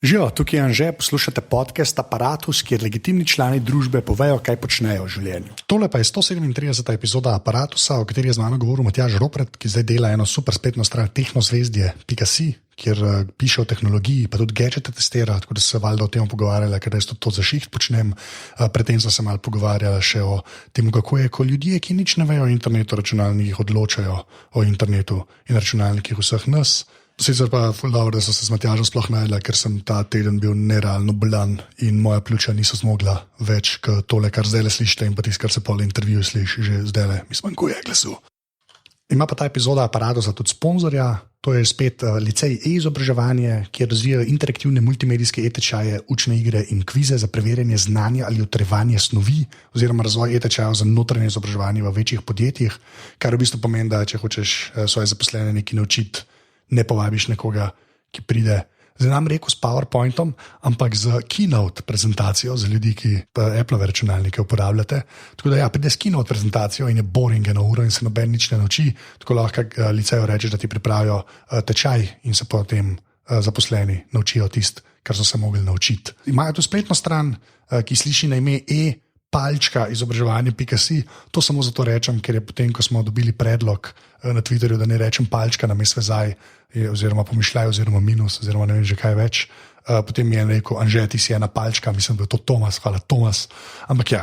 Živijo, tukaj je Anže, poslušate podcast Apparatus, kjer legitimni člani družbe povejo, kaj počnejo v življenju. Tole pa je 137. epizoda Apparatusa, o kateri je z mano govoril Matjaž Ropret, ki zdaj dela eno super spletno stran tehnosvezdje.si, kjer piše o tehnologiji, pa tudi gadgete testira, tako da se valjda o tem pogovarjali, ker res to za šiht počnem. Predtem sem se malo pogovarjala še o tem, kako je, ko ljudje, ki nič ne vejo o internetu, računalnikih odločajo o internetu in računalnikih vseh nas. Sicer pa je dobro, da so se z Matjažem sploh najdla, ker sem ta teden bil nerealno bolan in moja pljuča niso zmogla več kot tole, kar zdaj le slišite in pa tisto, kar se pol intervjuju sliši že zdaj le. Mi zmanjkuje glasu. Ima pa ta epizoda Apparatusa tudi sponzorja, to je spet licej e-izobraževanje, kjer razvijajo interaktivne multimedijske e-tečaje, učne igre in kvize za preverjanje znanja ali utrjevanje snovi oziroma razvoj e-tečajev za notranje izobraževanje v večjih podjetjih, kar v bistvu pomeni, da če hočeš svoje zaposlene nekaj naučiti, ne povabiš nekoga, ki pride, zdaj nam rekel s PowerPointom, ampak z Keynote prezentacijo za ljudi, ki Apple-ove računalnike uporabljate. Tako da pride s Keynote prezentacijo in je boring eno uro in se noben nič ne nauči, tako lahko liceju rečeš, da ti pripravijo tečaj in se potem zaposleni naučijo tisto, kar so se mogli naučiti. Imajo tu spletno stran, ki sliši na ime Palčka izobraževanje.si. To samo zato rečem, ker je potem, ko smo dobili predlog na Twitterju, da ne rečem palčka namesto vezaj, oziroma pomišljaj, oziroma minus, oziroma ne vem že kaj več. Potem mi je rekel, Anže, ti si ena palčka, mislim, da je to Tomas, hvala Tomas. Ampak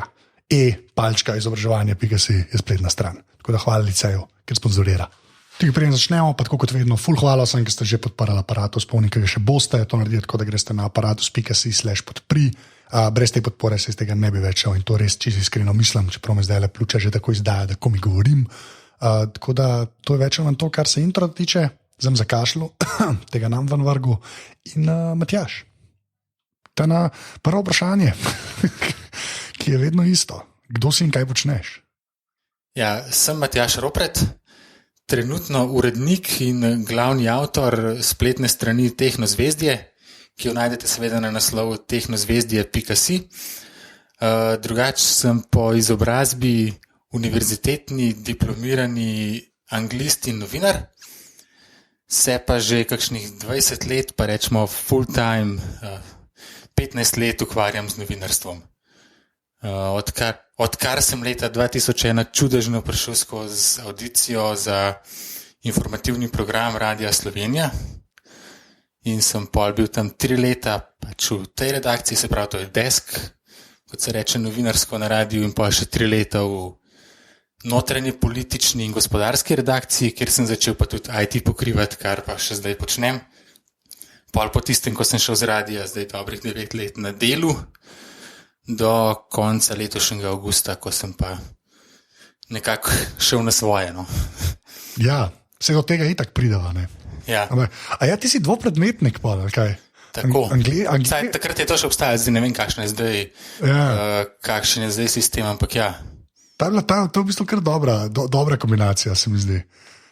palčka izobraževanje.si je spletna stran. Tako da hvala liceju, ker sponzorira. Tukaj preden začnemo, pa tako kot vedno, ful hvala vsem, ki ste že podparali Apparatus, polni, ki ga še boste, to naredite tako, da greste na apparatus.si/podpri. Brez te podpore se iz tega ne bi več šel in to res čisto iskreno mislim, čeprav me zdaj le pljuča že tako izdaja, da ko mi govorim. Tako da to je več ali manj to, kar se intro tiče, zdaj zakašljal, tega nam ven vrgu in Matjaž. Ta na prvo vprašanje, ki je vedno isto. Kdo si in kaj počneš? Ja, sem Matjaž Ropret, trenutno urednik in glavni avtor spletne strani Tehnosvezdje, ki jo najdete seveda na naslovu tehnosvezdje.si. Drugače sem po izobrazbi univerzitetni diplomirani anglist in novinar, se pa že kakšnih 20 let, pa rečemo full time, 15 let ukvarjam z novinarstvom. Odkar sem leta 2001 čudežno prišel skozi audicijo za informativni program Radia Slovenija, in sem pol bil tam 3 leta pač v tej redakciji, se pravi, to je desk, kot se reče novinarsko na radiju, in pa še 3 leta v notranji politični in gospodarski redakciji, kjer sem začel pa tudi IT pokrivati, kar pa še zdaj počnem. Pol po tistem, ko sem šel z radija, zdaj dobrih 9 let na delu, do konca letošnjega avgusta, ko sem pa nekako šel na svoje. No. Ja, vse do tega itak prideva, ne? Ja. A ti si dvopredmetnik, pa kaj? Tako. Takrat je to še obstajalo, zdaj ne vem, kakšen je zdaj, kakšen je zdaj sistem, ampak ja. To je v bistvu kar dobra kombinacija, se mi zdi.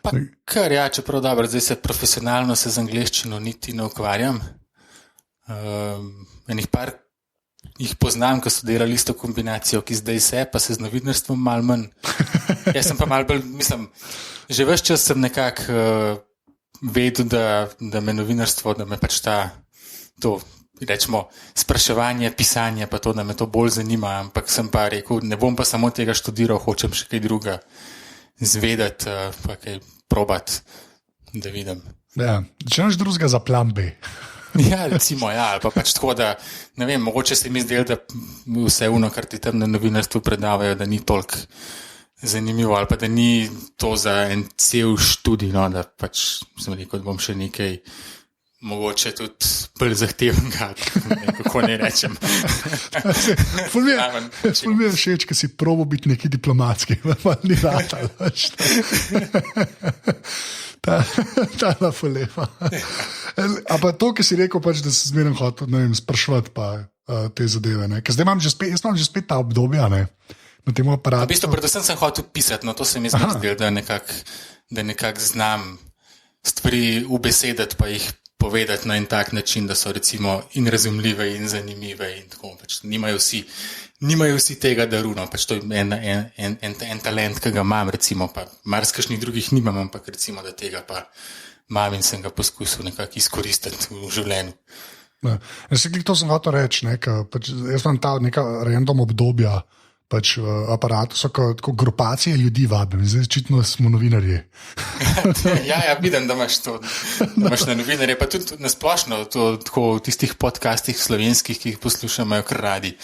Pa kar čeprav dobro, zdaj se profesionalno z angleščino niti ne ukvarjam. Enih par jih poznam, ko so delali isto kombinacijo, ki zdaj se, pa se z novinarstvom malo manj. Jaz sem pa malo bolj, mislim, že ves čas sem nekako vedel, da me novinarstvo, da me pač to, rečemo, spraševanje, pisanje, pa to, da me to bolj zanima, ampak sem pa rekel, ne bom pa samo tega študiral, hočem še kaj druga zvedeti, pa kaj probati, da vidim. Ja, če naš drugega za plan B. Ja, recimo, ali pa pač tako, da, ne vem, mogoče se mi zdelo, da vse ono, kar ti tam na novinarstvu predavajo, da ni toliko zanimivo, ali pa da ni to za en cel študij, no, da pač sem rekel, da bom še nekaj mogoče tudi bolj zahtevnega, kako ne rečem. Ful mi je všeč, ker si probo biti neki diplomatski, pa ni ratal. Ta na ful lepa. A pa to, ki si rekel, pač, da si zmeraj hotel, ne vem, sprašvati pa te zadeve, ne? Ker zdaj imam že spet ta obdobja, ne? Na tem aparatu. V bistvu, predvsem sem hotel pisati, no to se mi zdelo, da nekako znam stvari ubesedati, pa jih povedati na en tak način, da so recimo in razumljive in zanimive in tako. Pač nimajo vsi tega daru, no, pač to je en talent, ki ga imam, recimo, pa marsikšnih drugih nimam, ampak recimo, da tega pa imam in sem ga poskusil nekako izkoristiti v življenju. To sem hotel reči, pač jaz imam ta neka random obdobja pač v aparatu, so kot grupacije ljudi vabim, zdaj očitno smo novinarji. Ja, vidim, da imaš to, da imaš na novinarje, pa tudi na splošno to, tako v tistih podcastih slovenskih, ki jih poslušajo kar radi.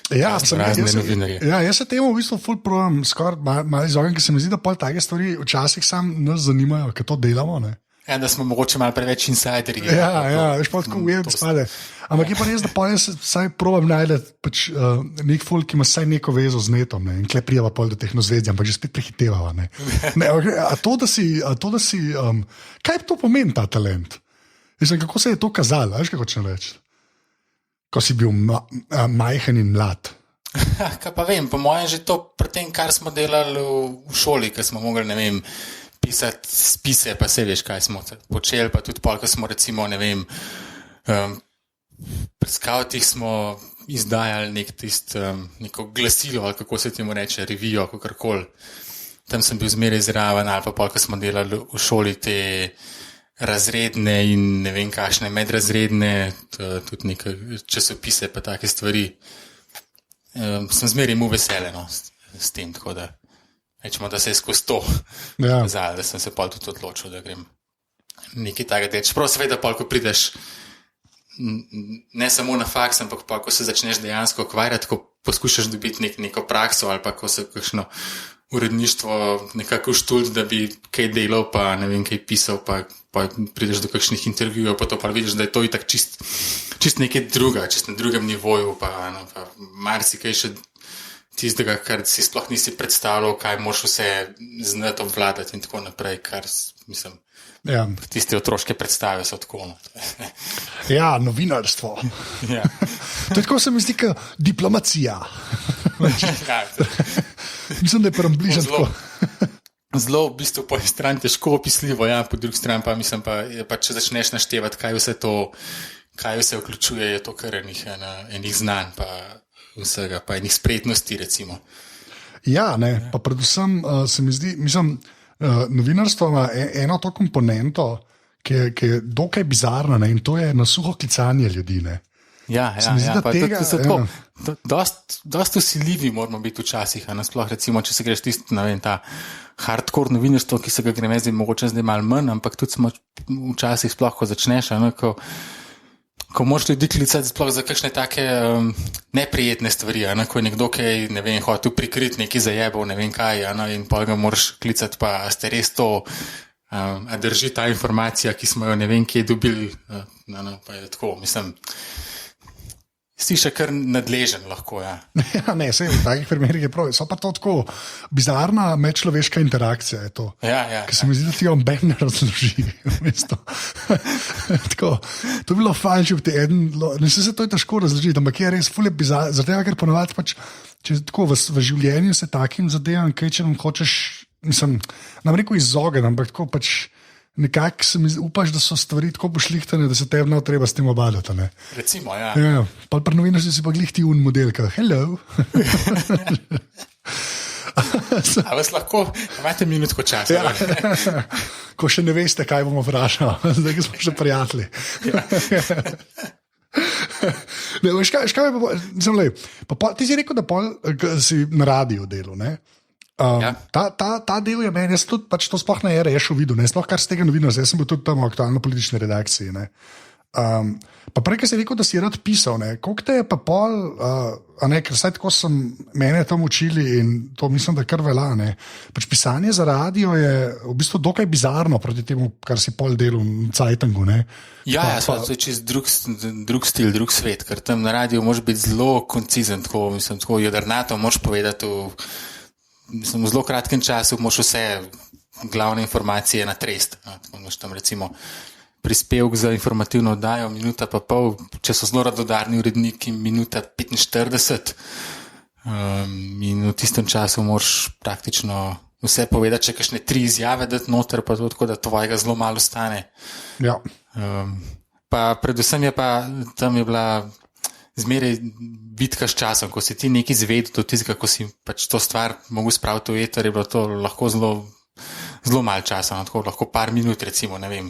Ja, jaz se temu v bistvu ful provam, skoraj malo izognem, ker se mi zdi, da pol take stvari včasih sam nas zanimajo, ker to delamo, ne. Ja, da smo mogoče malo preveč insiderji. Ja, veš pa tako ujel spade. Ampak je pa res, da pa jaz vsaj provam najdeti pač, nek folk, ki ima vsaj neko vezo z netom, ne, in kle prijava pol do tehnozdvedja, ampak že spet prehitevava, ne. A to, da si, kaj to pomeni ta talent? Mislim, kako se je to kazalo, veš, kako če reči? Ko si bil majhen in mlad. Kaj pa vem, po mojem že to pri tem, kar smo delali v šoli, ker smo mogli, ne vem, pisati spise, pa se veš, kaj smo počeli, pa tudi pol, ko smo recimo, ne vem, pred skavtih smo izdajali neko glasilo, ali kako se temu reče, revijo, kakorkoli. Tam sem bil zmeraj zraven, ali pa pol, ko smo delali v šoli te razredne in ne vem kakšne medrazredne, tudi neke časopise, pa take stvari. Sem zmeraj mu veselen, no, s tem, tako da rečemo, da se je skozi to kazalo, da sem se pol tudi odločil, da grem nekaj takega delati. Čeprav seveda pol, ko prideš ne samo na faks, ampak pol, ko se začneš dejansko ukvarjati, ko poskušaš dobiti neko prakso ali pa ko se kakšno uredništvo nekako štult, da bi kaj delal, pa ne vem, kaj pisal, pa prideš do kakšnih intervjujev, pa to pa vidiš, da je to itak čist nekaj druga, čist na drugem nivoju, pa marsikaj še tistega, kar si sploh nisi predstavljal, kaj moraš vse znati obvladati in tako naprej, kar mislim, tiste otroške predstave so tako. Ja, novinarstvo. Ja. To je tako se mi zdi, kot diplomacija. Mislim, da je prem bližen tako. Zelo v bistvu po eni strani težko opisljivo, ja, po drugi strani pa mislim, pa če začneš naštevati, kaj vse vključuje, je to kar enih znanj, pa vsega, pa enih spretnosti, recimo. Ja, ne, pa predvsem se mi zdi, mislim, novinarstvo ima eno to komponento, ki je dokaj bizarna, ne, in to je na suho klicanje ljudi, ne. Ja, pa tega, dost usiljivi moramo biti včasih, nasploh recimo, če se greš tisti, ne vem, ta hardcore novinarstvo, ki se ga greme zdaj mogoče zdaj malo manj, ampak tudi smo včasih sploh, ko začneš, ko moraš ljudi klicati sploh za kakšne take neprijetne stvari, ko je nekdo, ki je, ne vem, hotel prikriti nekaj zajebov, ne vem kaj, in pol ga moraš klicati, pa ste res to, a drži ta informacija, ki smo jo ne vem, kje dobili, pa je tako, mislim, si še kar nadležen lahko, ja. Ja, ne, v takih primerih je prav, so pa to tako bizarna medčloveška interakcija je to. Ja. Ker se mi zdi, da ti jo Ben razloži. Tako, to bi bilo fajn, če bi ti ne se to je težko razložiti, ampak je res ful je bizarno, zato ker ponovadi pač, če tako v življenju se takim zadevam, kaj če nam hočeš, mislim, nam rekel izogen, ampak tako pač nekako se mi upaš, da so stvari tako pošlihtane, da se tebi ne treba s tem obadati. Ne? Recimo, ja. Ja, pa pri novinarstvu si pa glih ti un model, kao, hello. A vas lahko, imate minutko časa. Ja. Ko še ne veste, kaj bomo vprašali, zdaj smo še prijatelji. Ja. Ne, veš kaj je pa, ti si rekel, da si na radiju delu, ne? Ja. Ta del je meni, jaz tudi pač to sploh na RŠ-u videl, ne, sploh kar z tega novinarstva, jaz sem bil tudi tam v aktualno-politični redakciji, ne. Pa prej, ker si rekel, da si rad pisal, ne, koliko te je pa pol, ker vsaj tako mene tam učili in to mislim, da kar velja, ne, pač pisanje za radio je v bistvu dokaj bizarno proti temu, kar si pol delal v Cajtangu, ne. Ja, to je čist drug stil, drug svet, ker tam na radiju moraš biti zelo koncizen, tako, mislim, tako jedrnato moraš povedati v zelo kratkem času moš vse glavne informacije natresti. Moš tam recimo prispevek za informativno oddajo, minuta pa pol, če so zelo radodarni uredniki, minuta 45. In v tistem času moraš praktično vse povedati, če kakšne 3 izjave dati noter, pa to tako, da tvojega zelo malo stane. Ja. Pa predvsem je pa, tam je bila zmeraj bitka s časom, ko si ti nekaj izvedel do tistega, ko si pač to stvar mogel spraviti v eter, je bilo to lahko zelo malo časa, tako lahko par minut, recimo, ne vem,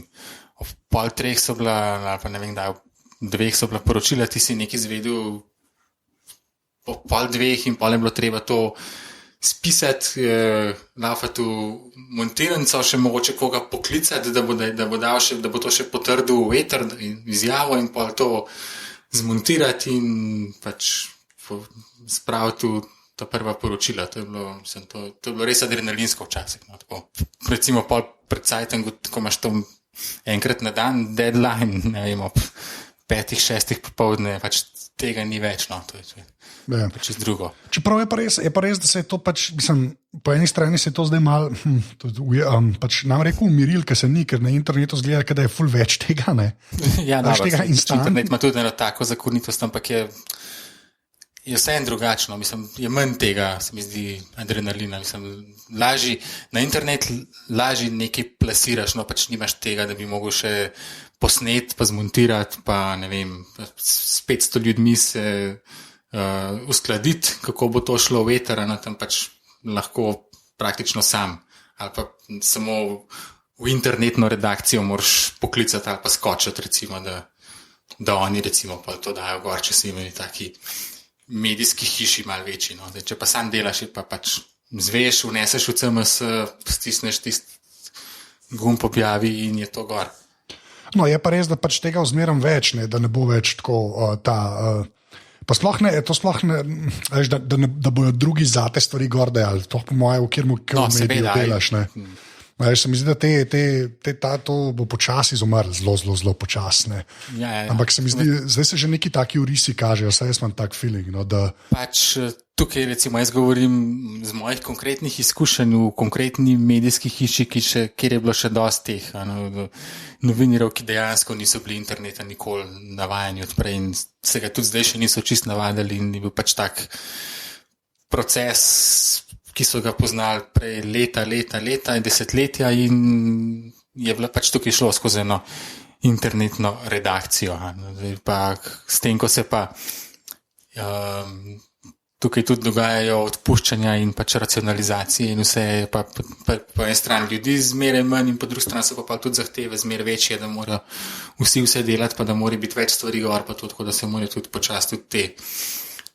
ob 2:30 so bila, ali pa ne vem, da 2 so bila poročila, ti si nekaj izvedel po pol 2 in pol je bilo treba to spisati, laufati v montirnico, še mogoče koga poklicati, da bo to še potrdil v eter in izjavo in pol to zmontirati in pač spraviti v ta prva poročila. To je bilo res adrenalinsko včasih. No, tako. Recimo pol pred cajtem, ko imaš to enkrat na dan deadline, ne vem, ob 5-6 popoldne, pač tega ni več, no, to je pač drugo. Čeprav je pa res, da se je to pač, mislim, po eni strani se je to zdaj malo, pač nam rekel umiril, ker se ni, ker na internetu zgleda, da je ful več tega, ne? Ja, internet ima tudi eno tako zakonitost, ampak je vse en drugačno, mislim, je manj tega, se mi zdi, adrenalina, mislim, na internet lažje nekaj plasiraš, no, pač nimaš tega, da bi mogel še posnet, pa zmontirati, pa ne vem, s 500 ljudmi se uskladiti, kako bo to šlo v eter, tam pač lahko praktično sam, ali pa samo v internetno redakcijo moraš poklicati ali pa skočiti, recimo, da oni recimo pa to dajo gor, če si imeli taki medijski hiši malo večji. No. Zdaj, če pa sam delaš, pa pač zveš, vneseš v CMS, stisneš tisti gumb objavi in je to gor. No, je pa res, da pač tega vzmeram več, ne, da ne bo več tako pa sploh ne, veš, da bojo drugi zate stvari gor dejali, to po moje, v kjer mediju delaš. Ne. Veš, se mi zdi, da to bo počasi izumrlo, zelo počasne. Ja. Ampak se mi zdi, zdaj se že neki taki urisi kažejo, saj jaz imam tak feeling. No, da pač tukaj recimo jaz govorim z mojih konkretnih izkušenj v konkretni medijski hiši, kjer je bilo še dosti teh novinarjev, ki dejansko niso bili interneta nikoli navajeni odprej in se ga tudi zdaj še niso čist navadili in je bil pač tak proces, ki so ga poznali prej leta in desetletja in je bilo pač tukaj šlo skozi eno internetno redakcijo. Pa s tem, ko se pa tukaj tudi dogajajo odpuščanja in pač racionalizacije in vse je pa po eni strani ljudi zmeraj manj in po drugi strani so pa tudi zahteve zmeraj večje, da morajo vse delati, pa da mora biti več stvari gor, pa tudi, da se morajo tudi počasi tudi te,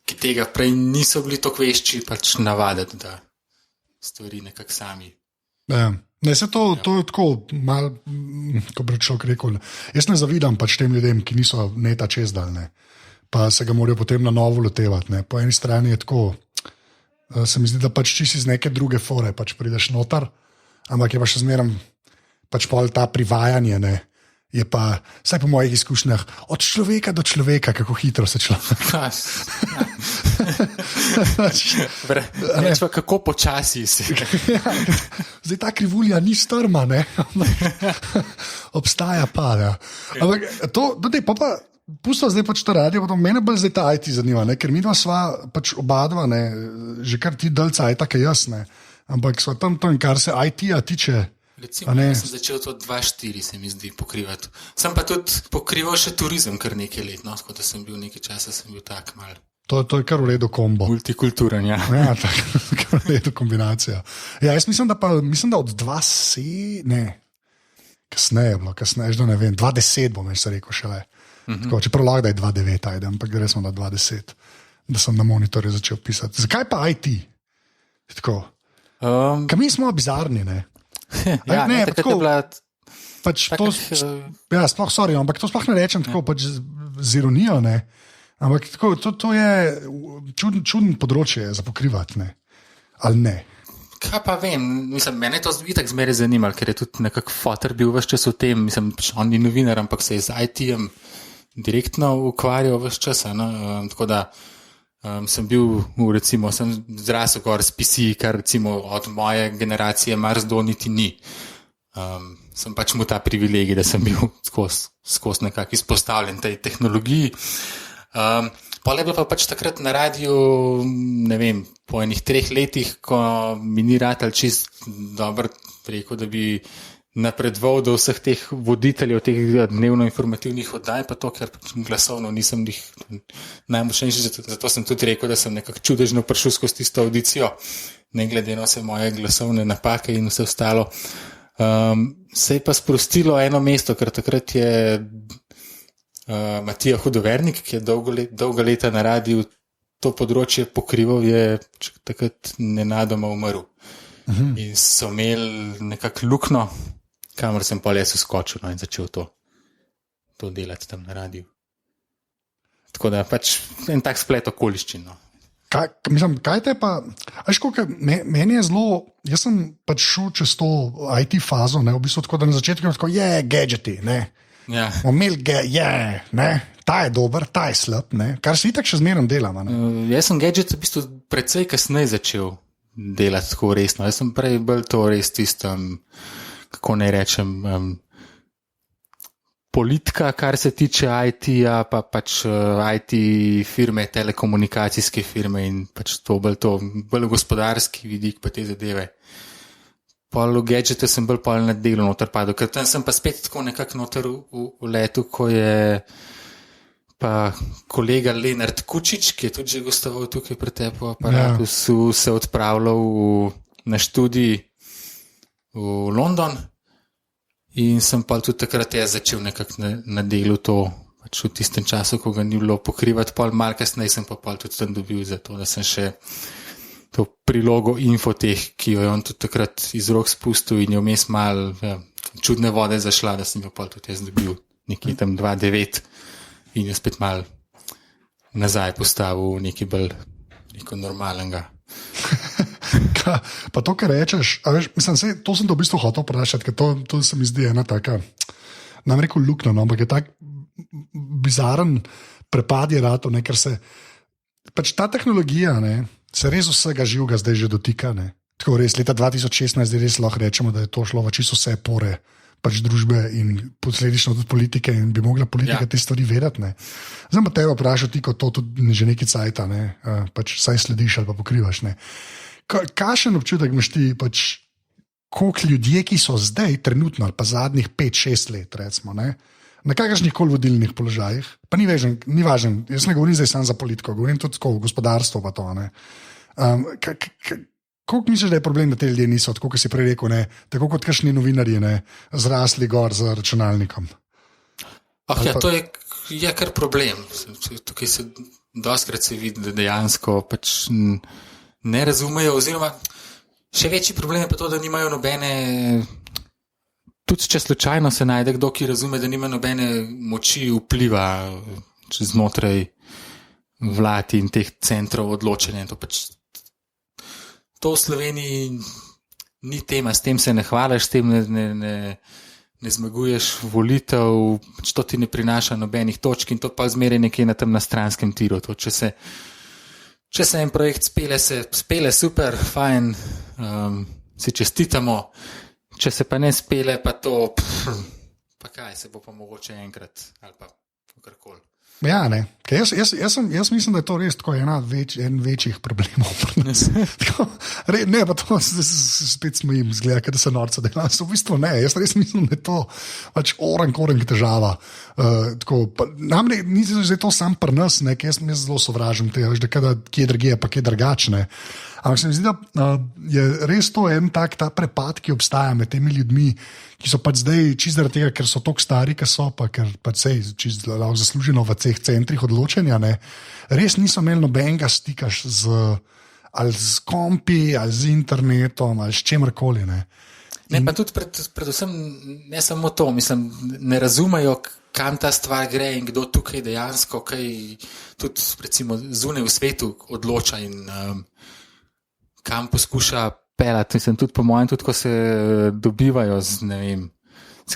ki tega prej niso bili tako vešči, pač navaditi, da stvari nekako sami. Ja. Ne, se to je tako malo, ko bi človek rekel, jaz ne zavidam pač tem ljudem, ki niso neta čezdaljne. Pa se ga morajo potem na novo lotevati. Ne. Po eni strani je tako, se mi zdi, da pač čisi iz neke druge fore, pač prideš noter, ampak je pa še zmeraj pač pol ta privajanje, ne, je pa, vsaj po mojih izkušnjah, od človeka do človeka, kako hitro se človek. Reč pa, kako počasi si. Zdaj ta krivulja ni strma, ne, obstaja pa, ja. Ampak to, dodej, pa pusto zdaj pač to radio, potom mene bolj zdaj ta IT zanima, ne? Ker mi dva sva pač obadva, ne? Že kar ti delca je tako jaz, ne? Ampak sva tam to in kar se IT-a tiče. Recimo, jaz sem začel to 2-4, se mi zdi, pokrivati. Sem pa tudi pokrival še turizem kar nekaj let, no? Tako da sem bil nekaj časa, sem bil tak mal. To je kar v redu kombo. Multikulturen, ja. Ja, tako v redu kombinacija. Ja, jaz mislim, da od 2 ne, kasneje je bilo, že ne vem, 2010 bom se rekel šele. Tako, čeprav lahko da je 2.9, ajde, ampak gre smo na 2.10, da sem na monitorju začel pisati. Zakaj pa IT? Kaj mi smo bizarni, ne? Ja, ne, tako je bila. Pač ja, sploh, sorry, ampak to sploh ne rečem tako pač z ironijo, ne? Ampak tako, to je čuden področje za pokrivati, ne? Ali ne? Kaj pa vem, mislim, mene je to itak zmeraj zanimalo, ker je tudi nekako foter bil ves čas v tem, mislim, on ni novinar, ampak se je z IT-em direktno ukvarjal ves čas, no? Tako da sem bil, recimo, sem zrasel gor s PC, kar recimo od moje generacije marsikdo niti ni. Sem pač mu ta privilegij, da sem bil skozi nekako izpostavljen tej tehnologiji. Pol je bilo pa pač takrat na radiju, ne vem, po enih 3 letih, ko mi ni ratal čist dobro rekel, da bi napredoval do vseh teh voditeljev, teh dnevno-informativnih oddaj, pa to, ker glasovno nisem jih najmočnejši, zato sem tudi rekel, da sem nekako čudežno prišel skozi tisto audicijo, ne glede na vse moje glasovne napake in vse ostalo. Se je pa sprostilo eno mesto, ker takrat je Matija Hudovernik, ki je dolga leta na radiju to področje pokrival, je takrat nenadoma umrl. In so imeli nekako luknjo, kamor sem pa jaz uskočil in začel to delati tam na radiju. Tako da pač en tak splet okoliščin. No. Kaj te pa, meni je zelo, jaz sem pač šel čez to IT fazo, ne, v bistvu tako, da na začetku je tako, gadgeti, ne. Ja. Ta je dober, ta je slab, ne. Kar se itak še zmeraj delam. Jaz sem gadget v bistvu precej kasneje začel delati tako resno. Jaz sem prej bolj to res tistem, kako naj rečem, politika, kar se tiče IT-ja, pa pač IT firme, telekomunikacijske firme in pač to bolj gospodarski vidik pa te zadeve. Pol v gadgete sem bolj na delu noter padel, ker tam sem pa spet tako nekako noter v letu, ko je pa kolega Lenart Kučič, ki je tudi že gostoval tukaj pri tebi v aparatu, se odpravljal na študij v London. In sem pa tudi takrat začel nekako na delu to, pač v tistem času, ko ga ni bilo pokrivati, pol malo kasneje sem pa tudi tam dobil za to, da sem še to prilogo Infotech, ki jo je on tudi takrat iz rok spustil in je vmes malo čudne vode zašla, da sem jo pa tudi jaz dobil nekje tam 2009 in jo spet malo nazaj postavil nekaj bolj normalnega. Pa to, kar rečeš, to sem to v bistvu hotel vprašati, ker to se mi zdi ena taka, nam rekel luknja, ampak je tak bizaren prepad je rato, ker se pač ta tehnologija, se res vsega živega zdaj že dotika, tako res leta 2016 res lahko rečemo, da je to šlo v čisto vse pore pač družbe in posledično tudi politike in bi mogla politika te stvari vedeti. Zdaj pa tebe vprašal ti, ko to tudi že nekaj cajta, pač saj slediš ali pa pokrivaš. Kakšen občutek imaš ti, pač, koliko ljudje, ki so zdaj trenutno ali pa zadnjih 5-6 let, recimo, na kakršnih koli vodilnih položajih, pa ni važen, jaz ne govorim zdaj samo za politiko, govorim tudi tako v gospodarstvo pa to. Koliko misliš, da je problem, da te ljudje niso, tako kot si prej rekel, tako kot kakšni novinarji, zrasli gor z računalnikom? To je kar problem. Tukaj se dostakrat se vidi, da dejansko pač ne razumejo, oziroma še večji problem je pa to, da nimajo nobene, tudi če slučajno se najde kdo, ki razume, da nima nobene moči vpliva znotraj vlad in teh centrov odločanja. To v Sloveniji ni tema, s tem se ne hvališ, s tem ne zmaguješ volitev, to ti ne prinaša nobenih točk in to pa zmeraj nekje na tem nastranskem tiru. Če se en projekt spele super, fajn, si čestitamo, če se pa ne spele, pa to, pa kaj, se bo pa mogoče enkrat ali pa kakorkoli. Ja, jaz mislim, da je to res tako en večjih problemov. Ne, pa to spet smejim, zgleda, da se norca dela. V bistvu ne, jaz res mislim, da je to pač orank težava. Namreč ni to sam pri nas, ker jaz zelo sovražim tega, da kje drugje, pa kje drugačne. Ampak se mi zdi, da je res to en tak ta prepad, ki obstaja med temi ljudmi, ki so pač zdaj čisto zaradi tega, ker so tako stari, ker so pa, ker pač sej čisto zasluženo v teh centrih odločanja, res niso imeli nobenega stika ali z kompi, ali z internetom, ali s čemarkoli. Pa tudi predvsem ne samo to, mislim, ne razumejo, kam ta stvar gre in kdo tukaj dejansko kaj tudi recimo zunaj v svetu odloča in kam poskuša pelati. Mislim, tudi po mojem, tudi ko se dobivajo s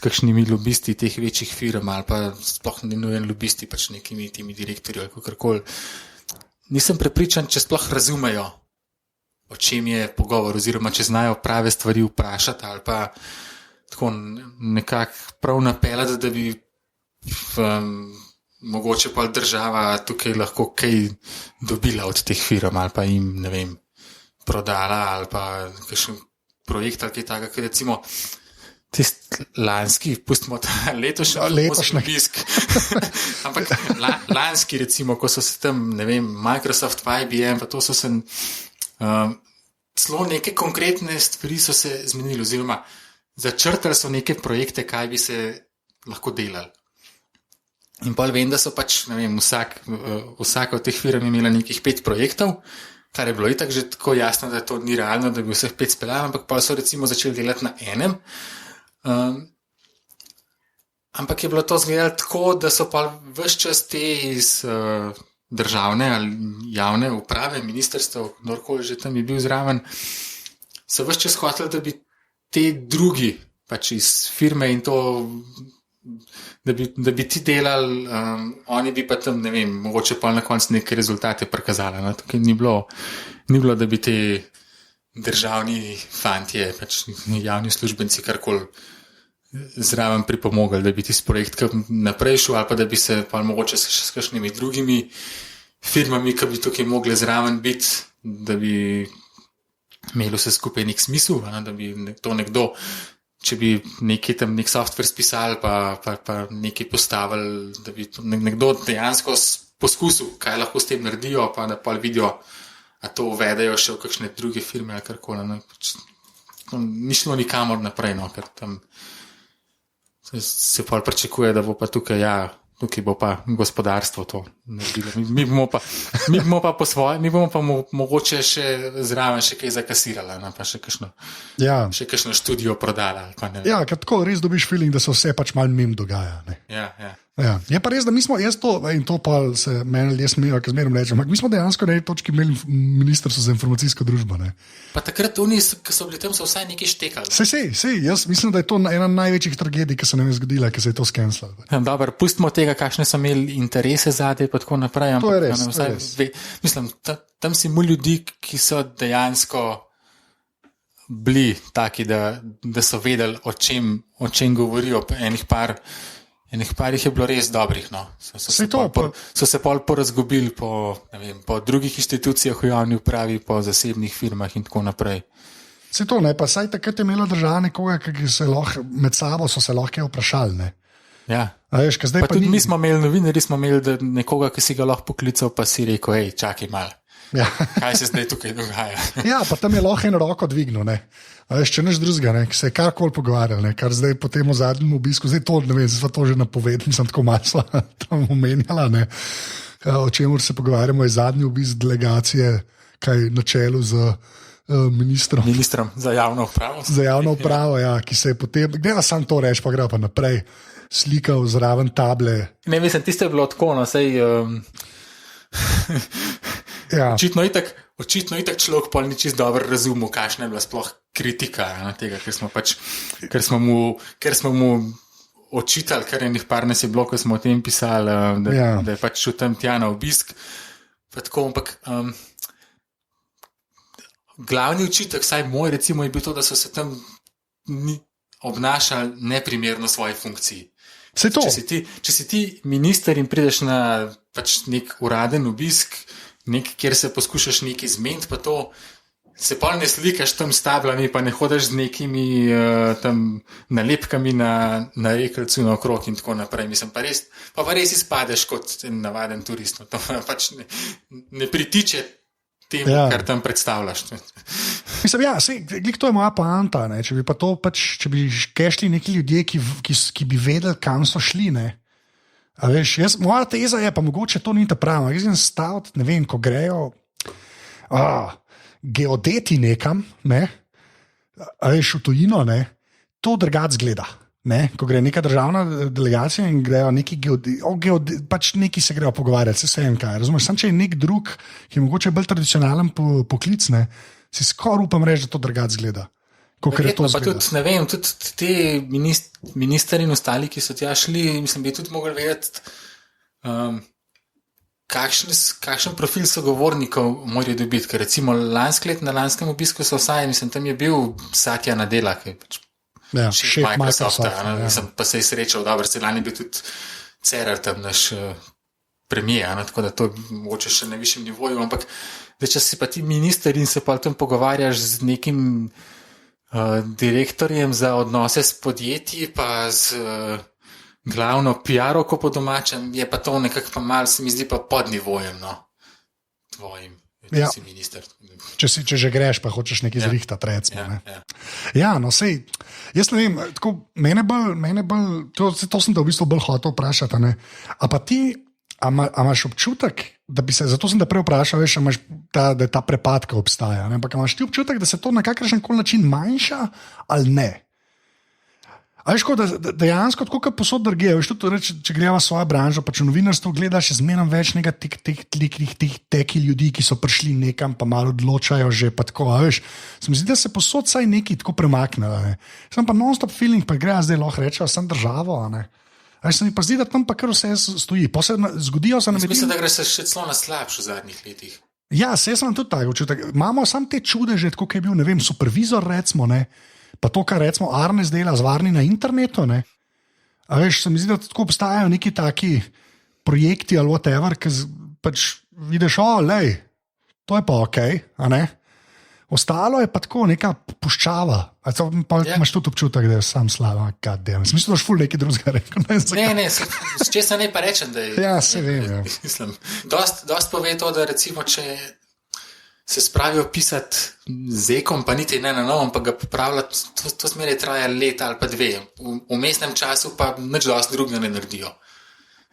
kakšnimi lobisti teh večjih firm ali pa sploh ne nujen lobisti, pač nekimi temi direktorji ali kakorkoli. Nisem prepričan, če sploh razumejo, o čem je pogovor, oziroma če znajo prave stvari vprašati ali pa tako nekako prav napeljati, da bi mogoče pa država tukaj lahko kaj dobila od teh firm ali pa jim, ne vem, prodala ali pa kakšen projekt ali kaj takega, ker recimo tist lanski, pustimo ta letošnji obisk, ampak lanski recimo, ko so se tam, ne vem, Microsoft, IBM, pa to so se celo neke konkretne stvari so se zmenili, oziroma začrtali so neke projekte, kaj bi se lahko delali. In pol vem, da so pač, ne vem, vsaka od teh firm imela nekih 5 projektov, kar je bilo itak že tako jasno, da to ni realno, da bi vseh 5 speljali, ampak pa so recimo začeli delati na enem. Ampak je bilo to zgledalo tako, da so pa ves čas te iz državne ali javne uprave, ministrstev, kdorkoli že tam je bil zraven, so ves čas hoteli, da bi te drugi pač iz firme in to, da bi ti delali, oni bi pa tam, ne vem, mogoče pa na koncu neke rezultate prikazali. No? Tukaj ni bilo, da bi te državni fantje, pač javni službenci karkoli zraven pripomogli, da bi ti projekt naprej šel, ali pa da bi se pa mogoče še s kakšnimi drugimi firmami, ki bi tukaj mogli zraven biti, da bi imeli vse skupaj nek smisel, da bi to nekdo, če bi nek software spisali, pa nekaj postavili, da bi nekdo dejansko poskusil, kaj lahko s tem naredijo, pa da pa vidijo, a to uvedejo še v kakšne druge firme ali karkoli. Ni šlo nikamor naprej, no, ker tam se pa pričakuje, da bo pa tukaj, tukaj bo pa gospodarstvo to naredilo. Mi bomo pa po svoje, mi bomo pa mogoče še zraven še kaj zakasirali, pa še kakšno študijo prodala. Ja, ker tako res dobiš feeling, da se vse pač malo mim dogaja. Ne? Ja. Ja. Je pa res, da mi smo, jaz to, in to pa se meni ljudje smejo, ker zmerom rečem, ampak mi smo dejansko na eni točki imeli ministrstvo za informacijsko družbo. Ne? Pa takrat oni, ki so bili tam, so vsaj nekaj štekali. Sej, jaz mislim, da je to ena največjih tragedij, ki se nam je zgodila, ki se je to skenslalo. Dobro, pustimo tega, kakšne so imeli interese zadaj, pa tako naprej. To je res. Mislim, tam si mu ljudi, ki so dejansko bili taki, da so vedeli, o čem govorijo, enih par jih je bilo res dobrih. No. So se pol porazgubili po drugih inštitucijah v javni upravi, po zasebnih firmah in tako naprej. Se to ne, pa saj takrat je imela država nekoga, ki se lahko med sabo so se lahko vprašali. Ne. Ja. Veš, pa tudi mi smo imeli novinarji, smo imeli nekoga, ki si ga lahko poklical, pa si rekel, hej, čakaj malo. Ja. Kaj se zdaj tukaj dogaja? Ja, pa tam je lahko eno roko dvignil. Veš, če neš drugega, ki se je karkoli pogovarjal, kar zdaj po tem zadnjem obisku, zdaj to, ne vem, zdaj to že napovedal, sem tako masla tam omenjala, o čemer se pogovarjamo, je zadnji obisk delegacije, kaj na čelu z ministrom za javno upravo. Za javno upravo, ja, ki se je potem, gleda sam to reč, pa gre pa naprej, slikal zraven table. Ne, mislim, tiste je bilo tako, no, sej... Ja. Očitno itak človek pol ni čisto dobro razumel, kakšna je bila sploh kritika tega, ker smo mu očitali, kar enih par nas je bilo, ko smo o tem pisali, da je pač šel tam tja na obisk. Ampak glavni očitek, saj moj recimo, je bil to, da so se tam obnašali neprimerno svoji funkciji. Če si ti minister in prideš na pač nek uraden obisk, kjer se poskušaš nekaj zmeniti, pa to se pol ne slikaš tam s tablami, pa ne hodiš z nekimi tam nalepkami na rekelcu naokrog in tako naprej. Mislim, pa res izpadeš kot navaden turist. To pač ne pritiče temu, kar tam predstavljaš. Mislim, to je moja poanta. Če bi pa to pač, če bi šli neki ljudje, ki bi vedeli, kam so šli, a veš, moja teza je, pa mogoče to ni ta prava. Jaz sem stavil, ne vem, ko grejo geodeti nekam, a veš, v tujino, to drugače zgleda. Ko gre neka državna delegacija in grejo neki geodeti, pač neki se grejo pogovarjati, se vem kaj. Razumeš, sam če je nek drug, ki je mogoče bolj tradicionalen poklic, si skoraj upam reči, da to drugače zgleda. Verjetno, pa tudi, ne vem, tudi te ministri in ostali, ki so tja šli, mislim, bi tudi mogli vedeti, kakšen profil sogovornikov morajo dobiti, ker recimo lansko let na lanskem obisku so vsaj, mislim, tam je bil Satya Nadella, ki je pač šef Microsofta, mislim, pa se je srečal, dobro, se lani bil tudi Cerar, tam naš premijer, tako da to mogoče še na višjem nivoju, ampak da če si pa ti minister in se pa tam pogovarjaš z nekim direktorjem za odnose s podjetji, pa z glavno PR-oko po domačem, je pa to nekako pa malo, se mi zdi pa pod nivojem, tvojim. Ja. Si minister. Če že greš, pa hočeš nekaj zrihtati, recimo. Ja, no, sej, jaz ne vem, tako, mene bolj, to sem te v bistvu bolj hotel vprašati. A pa ti, a imaš občutek, da bi se, zato sem te prej vprašal, veš, da je ta prepadka obstaja, ampak imaš ti občutek, da se to na kakršen koli način manjša ali ne? A veš, dejansko, tako kot posod drugje, veš, tudi, če greva svojo branžo, pa če novinarstvo gledaš, je zmeraj več teh teki ljudi, ki so prišli nekam, pa malo odločajo že, pa tako, veš. Se mi zdi, da se posod saj neki tako premaknejo, ne. Sem pa non-stop feeling, pa greja zdaj lahko rečejo, sem državo, ne. Veš, se mi pa zdi, da tam pa kar vse stoji. Zgodijo se nam... Mislim, da gre se še celo na slabš v zadnjih letih. Ja, se jaz sem tudi tako občutek. Imamo sam te čudeže, tako kot je bil, ne vem, supervizor, recimo, ne. Pa to, kar recimo Arnes dela z varni na internetu, ne? A veš, se mi zdi, da tako obstajajo neki taki projekti ali whatever, ki pač vidiš, lej, to je pa ok, a ne? Ostalo je pa tako neka puščava. Pa imaš tudi občutek, da je sam slava, mislim, da je ful nekaj drugega rekel. Ne, s česa ne pa rečem, da je... Ja, se vem, ja. Mislim, dost pove to, da recimo, če se spravijo pisati z ekom, pa niti ne na novom, pa ga popravljati, to zmeraj traja leta ali pa 2. V mestnem času pa nič dosti drugega ne naredijo.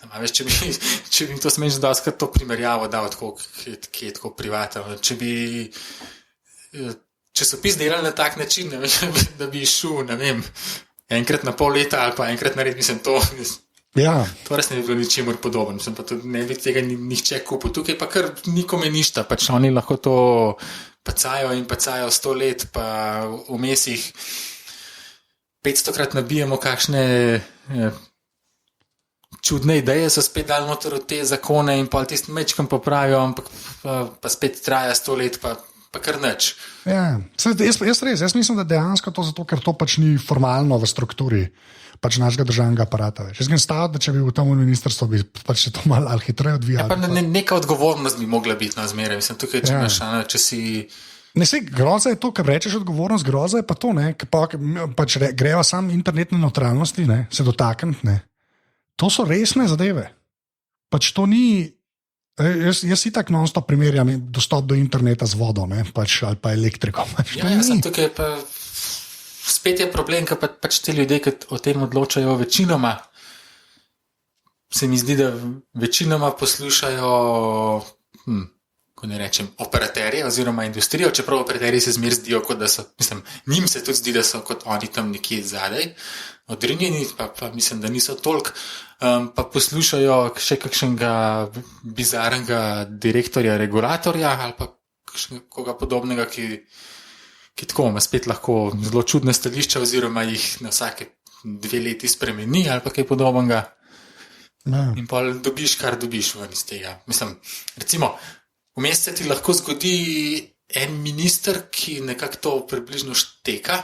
Veš, če bi to smeš dosti to primerjavo dal, tako, ki je tako privatno. Če bi časopis delali na tak način, ne vem, da bi šel, ne vem, enkrat na pol leta ali pa enkrat narediti, mislim, to... Ja. To res ne bi bilo ničemur podobno, pa tudi ne bi tega nihče kupil. Tukaj pa kar nikome ništa, pač oni lahko to pacajo in pacajo 100 let, pa vmes jih 500krat nabijemo kakšne čudne ideje, so spet dali noter v te zakone in pol tisti mečkam popravijo, ampak pa spet traja 100 let, pa kar nič. Ja, jaz mislim, da dejansko to zato, ker to pač ni formalno v strukturi pač našega državnega aparata. Jaz sem stavil, da če bi v tem ministrstvu bi pač se to malo hitreje odvijalo. Ja, pa neka odgovornost bi mogla biti na zmeraj. Mislim, tukaj, če imaš, če si... Ne, sej, groza je to, kar rečeš odgovornost, groza je pa to, ne, pač grejo sam internetne neutralnosti, ne, se dotakniti, ne. To so resne zadeve. Pač to ni... Jaz si tak non-stop primerjam dostop do interneta z vodo, ne, pač, ali pa elektriko. Pač, ja, sem tukaj pa... Spet je problem, ker pač ti ljudje, ki o tem odločajo večinoma, se mi zdi, da večinoma poslušajo, ko ne rečem, operaterje oziroma industrijo, čeprav operaterji se zmer zdijo, kot da so, mislim, njim se tudi zdi, da so kot oni tam nekje zadaj, odrinjeni, pa mislim, da niso toliko, pa poslušajo še kakšnega bizarnega direktorja, regulatorja ali pa koga podobnega, ki tako ima spet lahko zelo čudne stališča oziroma jih na vsake 2 leti spremeni ali pa kaj podobnega. Ja. In pa dobiš, kar dobiš ven iz tega. Mislim, recimo, vmes se ti lahko zgodi en minister, ki nekako to približno šteka,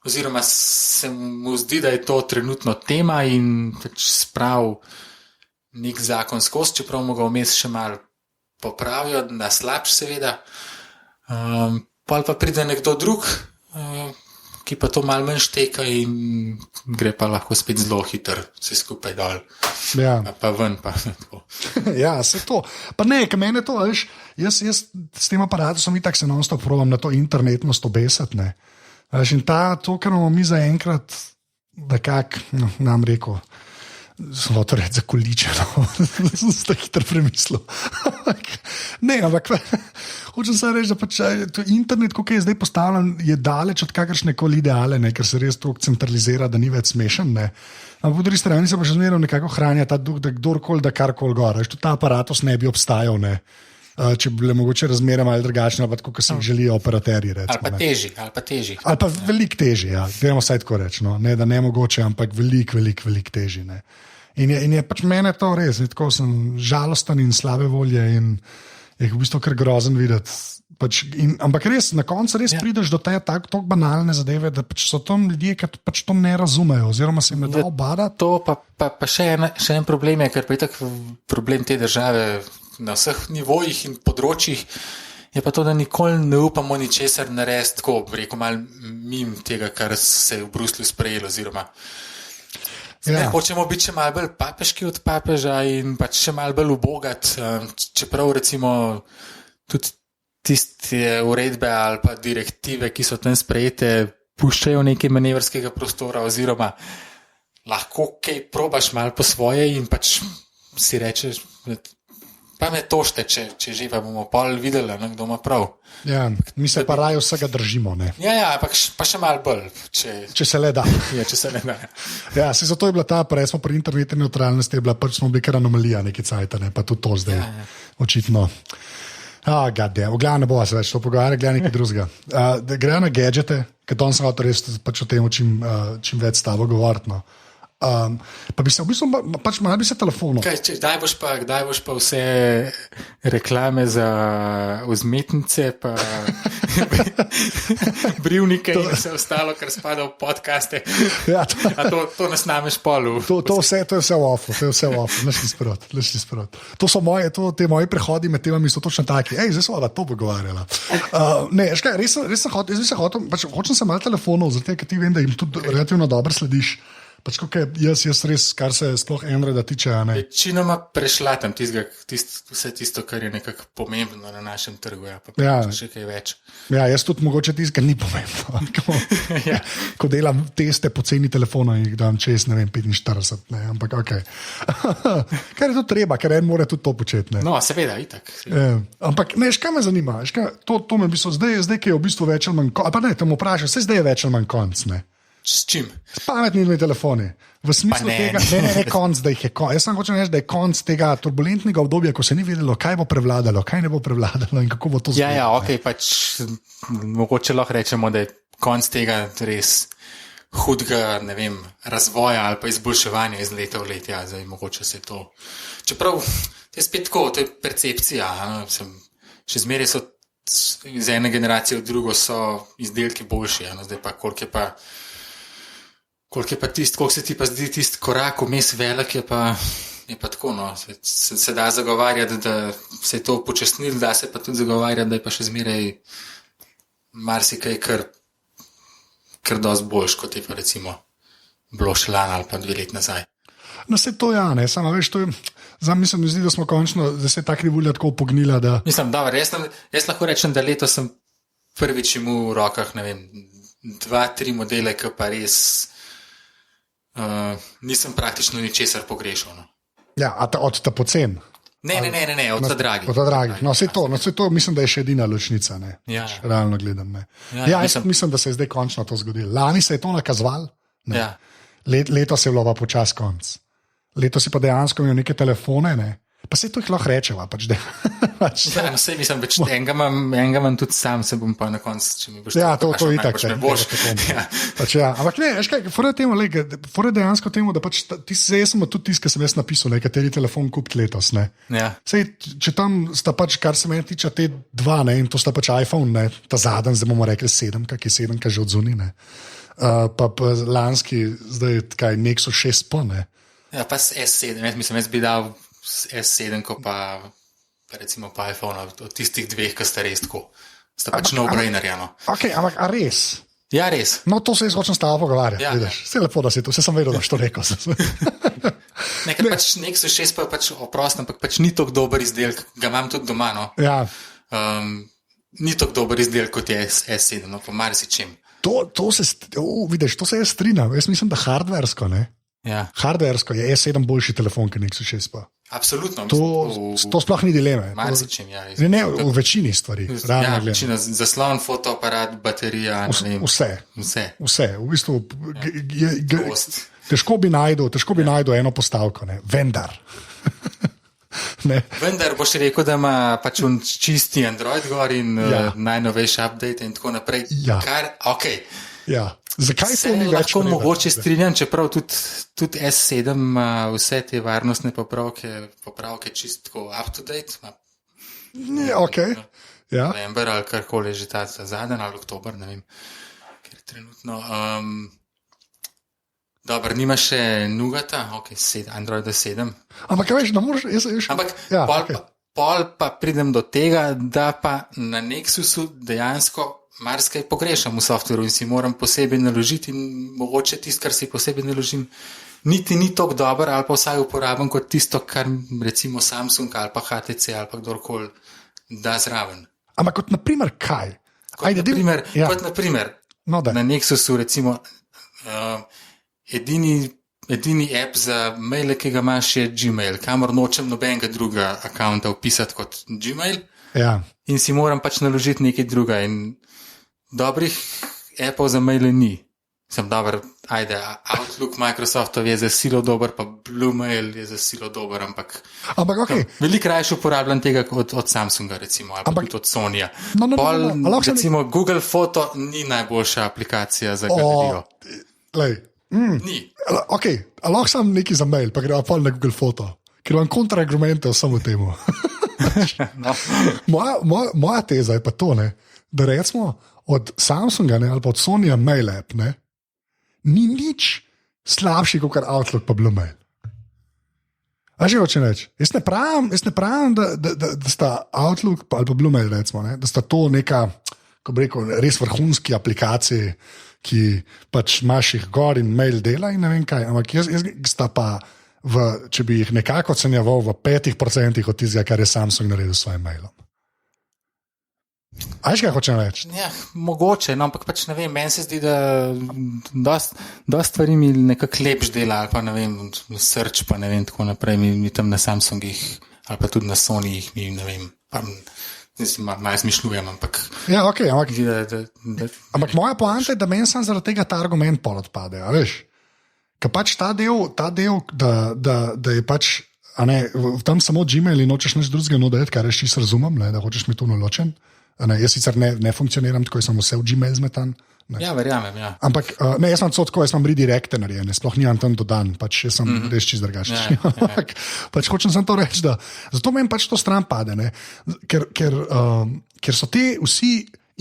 oziroma se mu zdi, da je to trenutno tema in sprav nek zakon skozi, čeprav mu ga vmes še malo popravijo, na slabš seveda. Pa pride nekdo drug, ki pa to malo manj šteka in gre pa lahko spet zelo hiter, vse skupaj dol. Ja. Pa ven, pa tako. Ja, se to. Pa ne, kaj mene to, veš, jaz s tem aparatom itak se non-stop probam na to internetnost obesati, ne. Veš, in to, kar imamo mi zaenkrat, da nam rekel, sem to reči za količeno, sem se to hitro premislil. Ne, ampak hočem se reči, da pač internet, kako je zdaj postavljen, je daleč od kakršne koli ideale, ne, ker se res toliko centralizira, da ni več smešen. Ne. Ampak po drugi strani se pa še zmeraj nekako hranja ta duh, da kdorkoli da karkoli gor. Tudi ta aparatus ne bi obstajal, ne. Če bi bile mogoče razmere malo drugačne, ali pa tako, kot si jih želijo operaterji. Recimo, ali pa težji. Ali pa veliko težji, ja. Dajmo vsaj tako reči. No. Ne, da ne mogoče, ampak veliko težji. Ne. In je pač mene to res, tako sem žalosten in slabe volje in je v bistvu kar grozen videti. Pač, ampak res, na koncu res prideš do te tako banalne zadeve, da pač so tam ljudje, ki pač to ne razumejo, oziroma se jim ne da obadati. To pa še en problem je, ker pa je tak problem te države na vseh nivojih in področjih, je pa to, da nikoli ne upamo ničesar narediti, tako rekel malo mim tega, kar se je v Bruslju sprejelo, oziroma hočemo biti še malo bolj papeški od papeža in pač še malo bolj ubogat, čeprav recimo tudi tiste uredbe ali pa direktive, ki so tam sprejete, puščajo nekaj manevrskega prostora oziroma lahko kaj probaš malo po svoje in pač si rečeš, pa me tošte, če že pa bomo pol videli, kdo ima prav. Ja, mi se pa raje vsega držimo. Ne? Ja, pa še malo bolj. Če se le da. Ja, če se le da. Ja, zato je bila ta, prej smo pri internetu neutralnosti, pač smo bili kar anomalija neki cajt, ne? Pa tudi to zdaj, očitno. V glavnem ne bo se več to pogovarjali, gleda nekaj drugega. Grejo na gadžete, ker to sem hotel res pač o tem, čim več s tabo govoriti. No. Pa bi se v bistvu, pač malo bi se telefonov. Kdaj boš pa vse reklame za vzmetnice, pa brivnike in vse ostalo, kar spada v podcaste. Ja, to nas nameš polu. To je vse v ofu, lešni sprot. To so te moji prehodi med temami so točno taki. Zdaj smo to pogovarjala. Res sem hotel, pač hočem se malo telefonov, zato ker ti vem, da jim tudi relativno dobro slediš. Pač jaz res, kar se sploh Androida tiče. Večinoma prešlatam vse tisto, kar je nekako pomembno na našem trgu. Še kaj več. Ja, jaz tudi mogoče tisto, kar ni pomembno. Ko delam teste po ceni telefona in jih dam čez, 45, ne, ampak ok. Kar je to treba, ker en mora tudi to početi. Ne. No, seveda, itak. Ampak, kaj me zanima? To me v bistvu, zdaj, ki je v bistvu več ali manj konc, pa ne, te mu vprašam, zdaj je več ali manj konc, ne. S čim? S pametnimi telefoni. V smislu tega, ne konc, da jih je konc. Jaz sem hočel reči, da je konc tega turbulentnega obdobja, ko se ni vedelo, kaj bo prevladalo, kaj ne bo prevladalo in kako bo to zgodilo. Ja, ok, pač mogoče lahko rečemo, da je konc tega res hudega, razvoja ali pa izboljševanja iz leta v let. Ja, zdaj mogoče se to. Čeprav, to je spet tako, to je percepcija. Še zmeraj so iz ene generacije v drugo so izdelki boljši. Zdaj pa, koliko se ti pa zdi tisti korak vmes velik, je pa tako, no. Se da zagovarjati, da se je to upočasnilo, da se pa tudi zagovarjati, da je pa še zmeraj marsikaj kar dosti boljš, kot je pa recimo bilo še lani ali pa 2 let nazaj. No, se to ne, samo veš, to je, mislim, da smo končno, da se je ta krivulja tako upognila, da... Mislim, dobro, jaz lahko rečem, da letos sem prvič imel v rokah, 2-3 modele, ki pa res nisem praktično ničesar pogrešal. No. Ja, od ta pocen? Ne, od ta dragih. Od ta dragih, no, vse to mislim, da je še edina ločnica, ne, realno gledam, ne. Ja, mislim, da se je zdaj končno to zgodilo. Lani se je to nakazval, ne. Ja. Letos je bilo pa počas konc. Letos si pa dejansko imel neke telefone, ne. Pa se to jih lahko rečeva, pač da. Ja, no, sej mislim, več enega imam tudi sam, se bom pa na koncu, če mi boš ja, to itak, če me boš. Ja. Pač ja, ampak ne, veš kaj, fora dejansko temu, da pač jaz sem tudi tisti, ki sem jaz napisal, kateri telefon kupiti letos, ne. Ja. Sej, če tam sta pač, kar se meni tiče, te 2, ne, in to sta pač iPhone, ne, ta zadnji, zdaj bomo rekli 7, kak je 7, kaj že odzuni, ne. Pa lanski, zdaj kaj, Nexus 6P, ne. Ja, pa S7, jaz bi dal S7, ko pa recimo pa iPhone, od tistih 2, ki sta res tako. Sta pač no-brainerja, no. Ok, ampak a res? Ja, res. No, to se jaz hočem s tabo pogovarjati, vidiš. Vse lepo, da si to, vse sem vedel, da si to rekel. Nekaj pač Nexus 6 pa je pač oprost, ampak pač ni tako dober izdelek, ga imam tudi doma, no. Ja. Ni tako dober izdelek, kot je S7, no, po marsičem. Vidiš, to se jaz strinjam. Jaz mislim, da hardversko, ne. Ja. Hardversko je S7 boljši telefon, kot Nexus 6 pa. Absolutno. To sploh ni dileme. Marsičem, ja. Ne, v večini stvari. Ja, večina, zaslon, fotoaparat, baterija, vse. V bistvu težko bi najdel eno postavko, ne. Vendar. Vendar boš rekel, da ima pač čisti Android gor in najnovejši update in tako naprej. Ja. Ja. Zakaj se ni več? Lahko mogoče strinjam, čeprav tudi S7 ima vse te varnostne popravke čisto up to date. Ok. November ali karkoli že ta zadnji ali oktober, ne vem, ker trenutno. Dobro, nima še Nugata, ok, Androida 7. Ampak veš, da moraš... Ampak pol pa pridem do tega, da pa na Nexusu dejansko marsikaj pogrešam v softveru in si moram posebej naložiti in mogoče tisto, kar si posebej naložim, niti ni tako dober ali pa vsaj uporabim kot tisto, kar recimo Samsung ali pa HTC ali pa kdorkoli da zraven. Ampak kot naprimer kaj? Kot naprimer, No, na Nexusu recimo edini app za maile, ki ga imaš, je Gmail, kamor nočem nobenega druga akaunta upisati kot Gmail. Ja. In si moram pač naložiti nekaj druga. In dobrih appov za maile ni. Sem dober, Outlook Microsoftov je za silo dober, pa Bluemail je za silo dober, ampak okay. Veliko raje uporabljam tega od Samsunga, recimo, ali tudi od Sonyja. Recimo Google Foto ni najboljša aplikacija za galerijo. Ni. Okay. Lahko sam nekaj za mail, pa gremo pa na Google Foto, ker imam kontraargumente o samo temu. No. Moja teza je pa to, ne, da recimo od Samsunga ali pa od Sonyja mail app ni nič slabši kot Outlook pa Bluemail. A že hoče reči? Jaz ne pravim, da sta Outlook ali pa Bluemail, recimo, ne, da sta to neka, ko bi rekel, res vrhunski aplikaciji, ki pač imaš jih gor in mail dela in ne vem kaj, ampak jaz sta pa, če bi jih nekako ocenjeval v 5% od tistega, kar je Samsung naredil s svojim mailom. A veš, kaj hočem reči? Ja, mogoče, no, ampak pač ne vem, meni se zdi, da dosti stvari mi nekako lepš dela, ali pa ne vem, search pa ne vem, tako naprej, mi tam na Samsungih, ali pa tudi na Sonyjih, mi ne vem, pa malo zmišljujem, ampak... Ja, ok, ampak moja poanta je, da meni sam zaradi tega ta argument pol odpade, a veš? Ker pač ta del, da je pač, a ne, tam samo Gmail in nočeš nič drugega nuditi, kar jaz čisto razumem, ne, da hočeš mi to naločen. Jaz sicer ne funkcioniram tako, sem vse v Gmail zmetan. Ja, verjamem, ja. Ampak ne, jaz sem tako, jaz imam redirecte narejene, sploh nimam tam dodan, pač jaz sem res čist drugačen. Ja. Pač hočem sem to reči, da zato meni pač to stran pade, ne, ker so te vsi,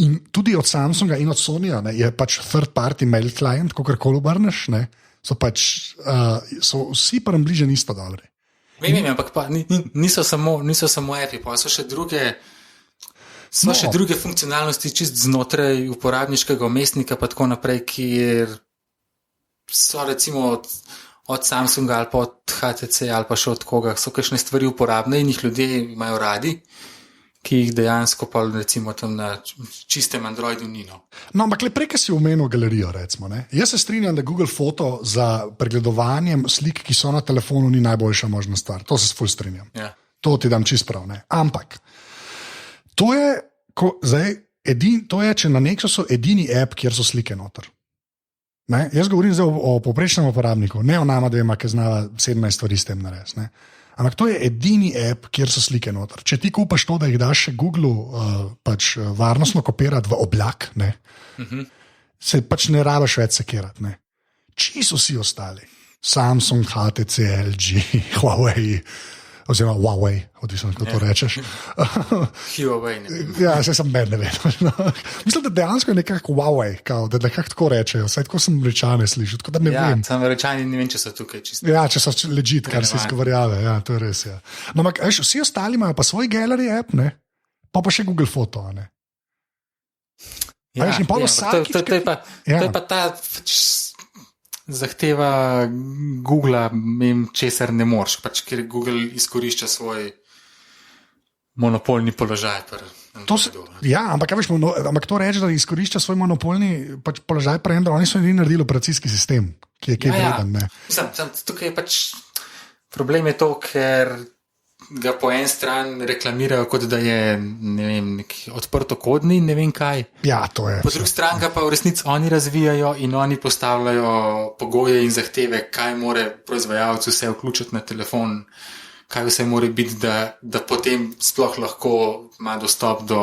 in tudi od Samsunga in od Sonyja, ne, je pač third party mail client, kakorkoli obrneš, ne, so pač, so vsi pa nam bliže isto dobri. Vem, ampak pa niso samo appi, pa so še druge... So še druge funkcionalnosti čist znotraj uporabniškega umestnika pa tako naprej, kjer so recimo od Samsunga ali pa od HTC ali pa še od koga, so kakšne stvari uporabne in jih ljudje imajo radi, ki jih dejansko pa recimo tam na čistem Androidu ni. No, ampak le prej, si omenil galerijo, recimo, ne? Jaz se strinjam, da Google Foto za pregledovanjem slik, ki so na telefonu, ni najboljša možna stvar. To se ful strinjam. Ja. To ti dam čist prav, ne? Ampak to je, če na Nexusu edini app, kjer so slike noter. Ne? Jaz govorim zdaj o povprečnem uporabniku, ne o nama dvema, ki znava 17 stvari s tem narediti. Ampak to je edini app, kjer so slike noter. Če ti kupaš to, da jih daš še Googlu pač varnostno kopirati v oblak, ne? Se pač ne rabiš več sekirati. Ne? Čisto vsi ostali. Samsung, HTC, LG, Huawei, oziroma Huawei, odvisno, kako to rečeš. Huawei, ne vem. Ja, se sem ne vem. Mislim, da dejansko je nekako Huawei, da nekako tako rečejo. Saj tako sem Rečane slišal, tako da ne vem. Ja, sem Rečani, ne vem, če so tukaj čisto. Ja, če so legit, kar se izgovarjave, ja, to je res, ja. No, ampak vsi ostali imajo pa svoj gallery app, ne? Pa še Google Foto, ne? Ja, to je pa ta... zahteva Googlea, česar ne moreš, pač, ker Google izkorišča svoj monopolni položaj. Ja, ampak to reče, da izkorišča svoj monopolni položaj pri Androidu, oni so edini naredili operacijski sistem, ki je vreden. Tukaj je pač problem je to, ker ga po en stran reklamirajo, kot da je odprtokodni in ne vem kaj. Ja, to je. Po drugi strani pa v resnici oni razvijajo in oni postavljajo pogoje in zahteve, kaj more proizvajalec vse vključiti na telefon, kaj vse more biti, da potem sploh lahko ima dostop do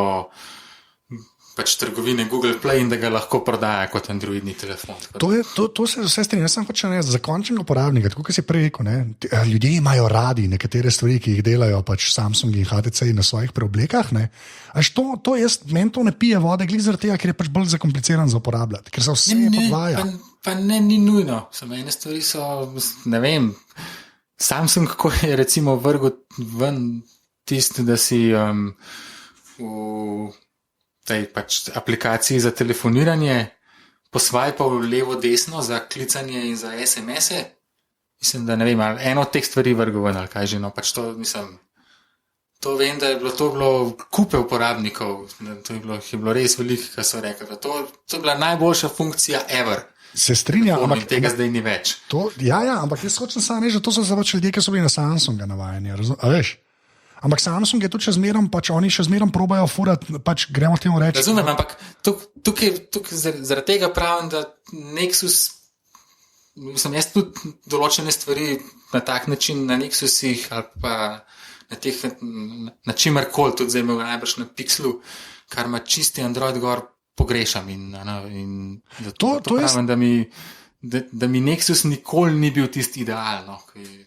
pač trgovine Google Play in da ga lahko prodaja kot androidni telefon. To se vse strinjam. Jaz sem hočel reči, za končnega uporabnika, tako kot si prej rekel, ljudje imajo radi nekatere stvari, ki jih delajo pač Samsung in HTC na svojih preoblekah. Meni to ne pije vode, glih zaradi tega, ker je pač bolj zakompliciran za uporabljati, ker se vse podvaja. Pa ni nujno. Samo ene stvari so, ne vem, Samsung, ko je recimo vrgel ven tisto, da si v tej pač aplikaciji za telefoniranje posvajpal levo-desno za klicanje in za SMS-e. Mislim, da ne vem, eno od teh stvari vrgel ven, ali kaj že, no pač to, mislim, To vem, da je bilo kupe uporabnikov, to je bilo res veliko, kar so rekli. To je bila najboljša funkcija ever. Se strinjam, ampak tega zdaj ni več. Ampak jaz hočem samo reči, da to so pač ljudje, ki so bili na Samsunga navajeni. Veš? Ampak Samsung je tudi še zmeraj, pač oni še zmeraj probajo furati, pač gremo temu reči. Razumem, ampak tukaj zaradi tega pravim, da Nexus, jaz tudi določene stvari na tak način, na Nexusih ali pa na čimerkoli, tudi zdaj imel najbrž na Pixelu, kar ima čisti Android gor, pogrešam in zato pravim, da mi Nexus nikoli ni bil tisti idealno.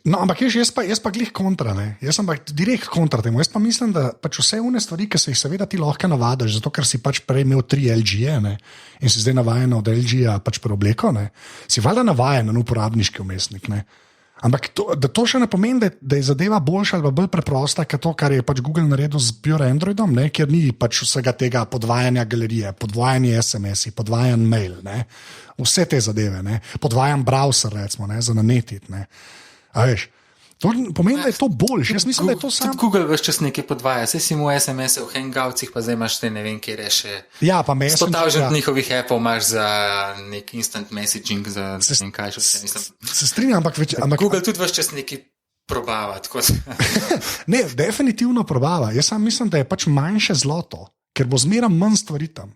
No, ampak jaz pa glih kontra, ne? Jaz sem pa direkt kontra temu. Jaz pa mislim, da pač vse une stvari, ki se jih seveda ti lahko navadaš, zato ker si pač prej imel 3 LG-je, ne? In si zdaj navajen od LG-ja pač preobleko, ne? Si valjda navajen na uporabniški vmesnik, ne? Ampak to še ne pomeni, da je zadeva boljša ali bolj preprosta, kot to, kar je pač Google naredil z pure Androidom, ne? Kjer ni pač vsega tega podvajanja galerije, podvajanje SMS-i, podvajan mail, ne? Vse te zadeve, ne? Podvajan browser, recimo, ne? Za nanetit. Ne? A veš, to pomeni, da je to boljše. Jaz mislim, da je to samo. Tudi Google veš čas nekaj podvaja, vse si mu SMS-e v Hangoutsih, pa zdaj imaš te ne vem, kje reše. Ja, pa Messenger. 100,000 njihovih appov imaš za nek instant messaging, za ne vem kaj še vse. Mislim. Se strinjam, ampak Google tudi veš čas nekaj probava. Ne, definitivno probava. Jaz sam mislim, da je pač manjše zlato, ker bo zmeraj manj stvari tam.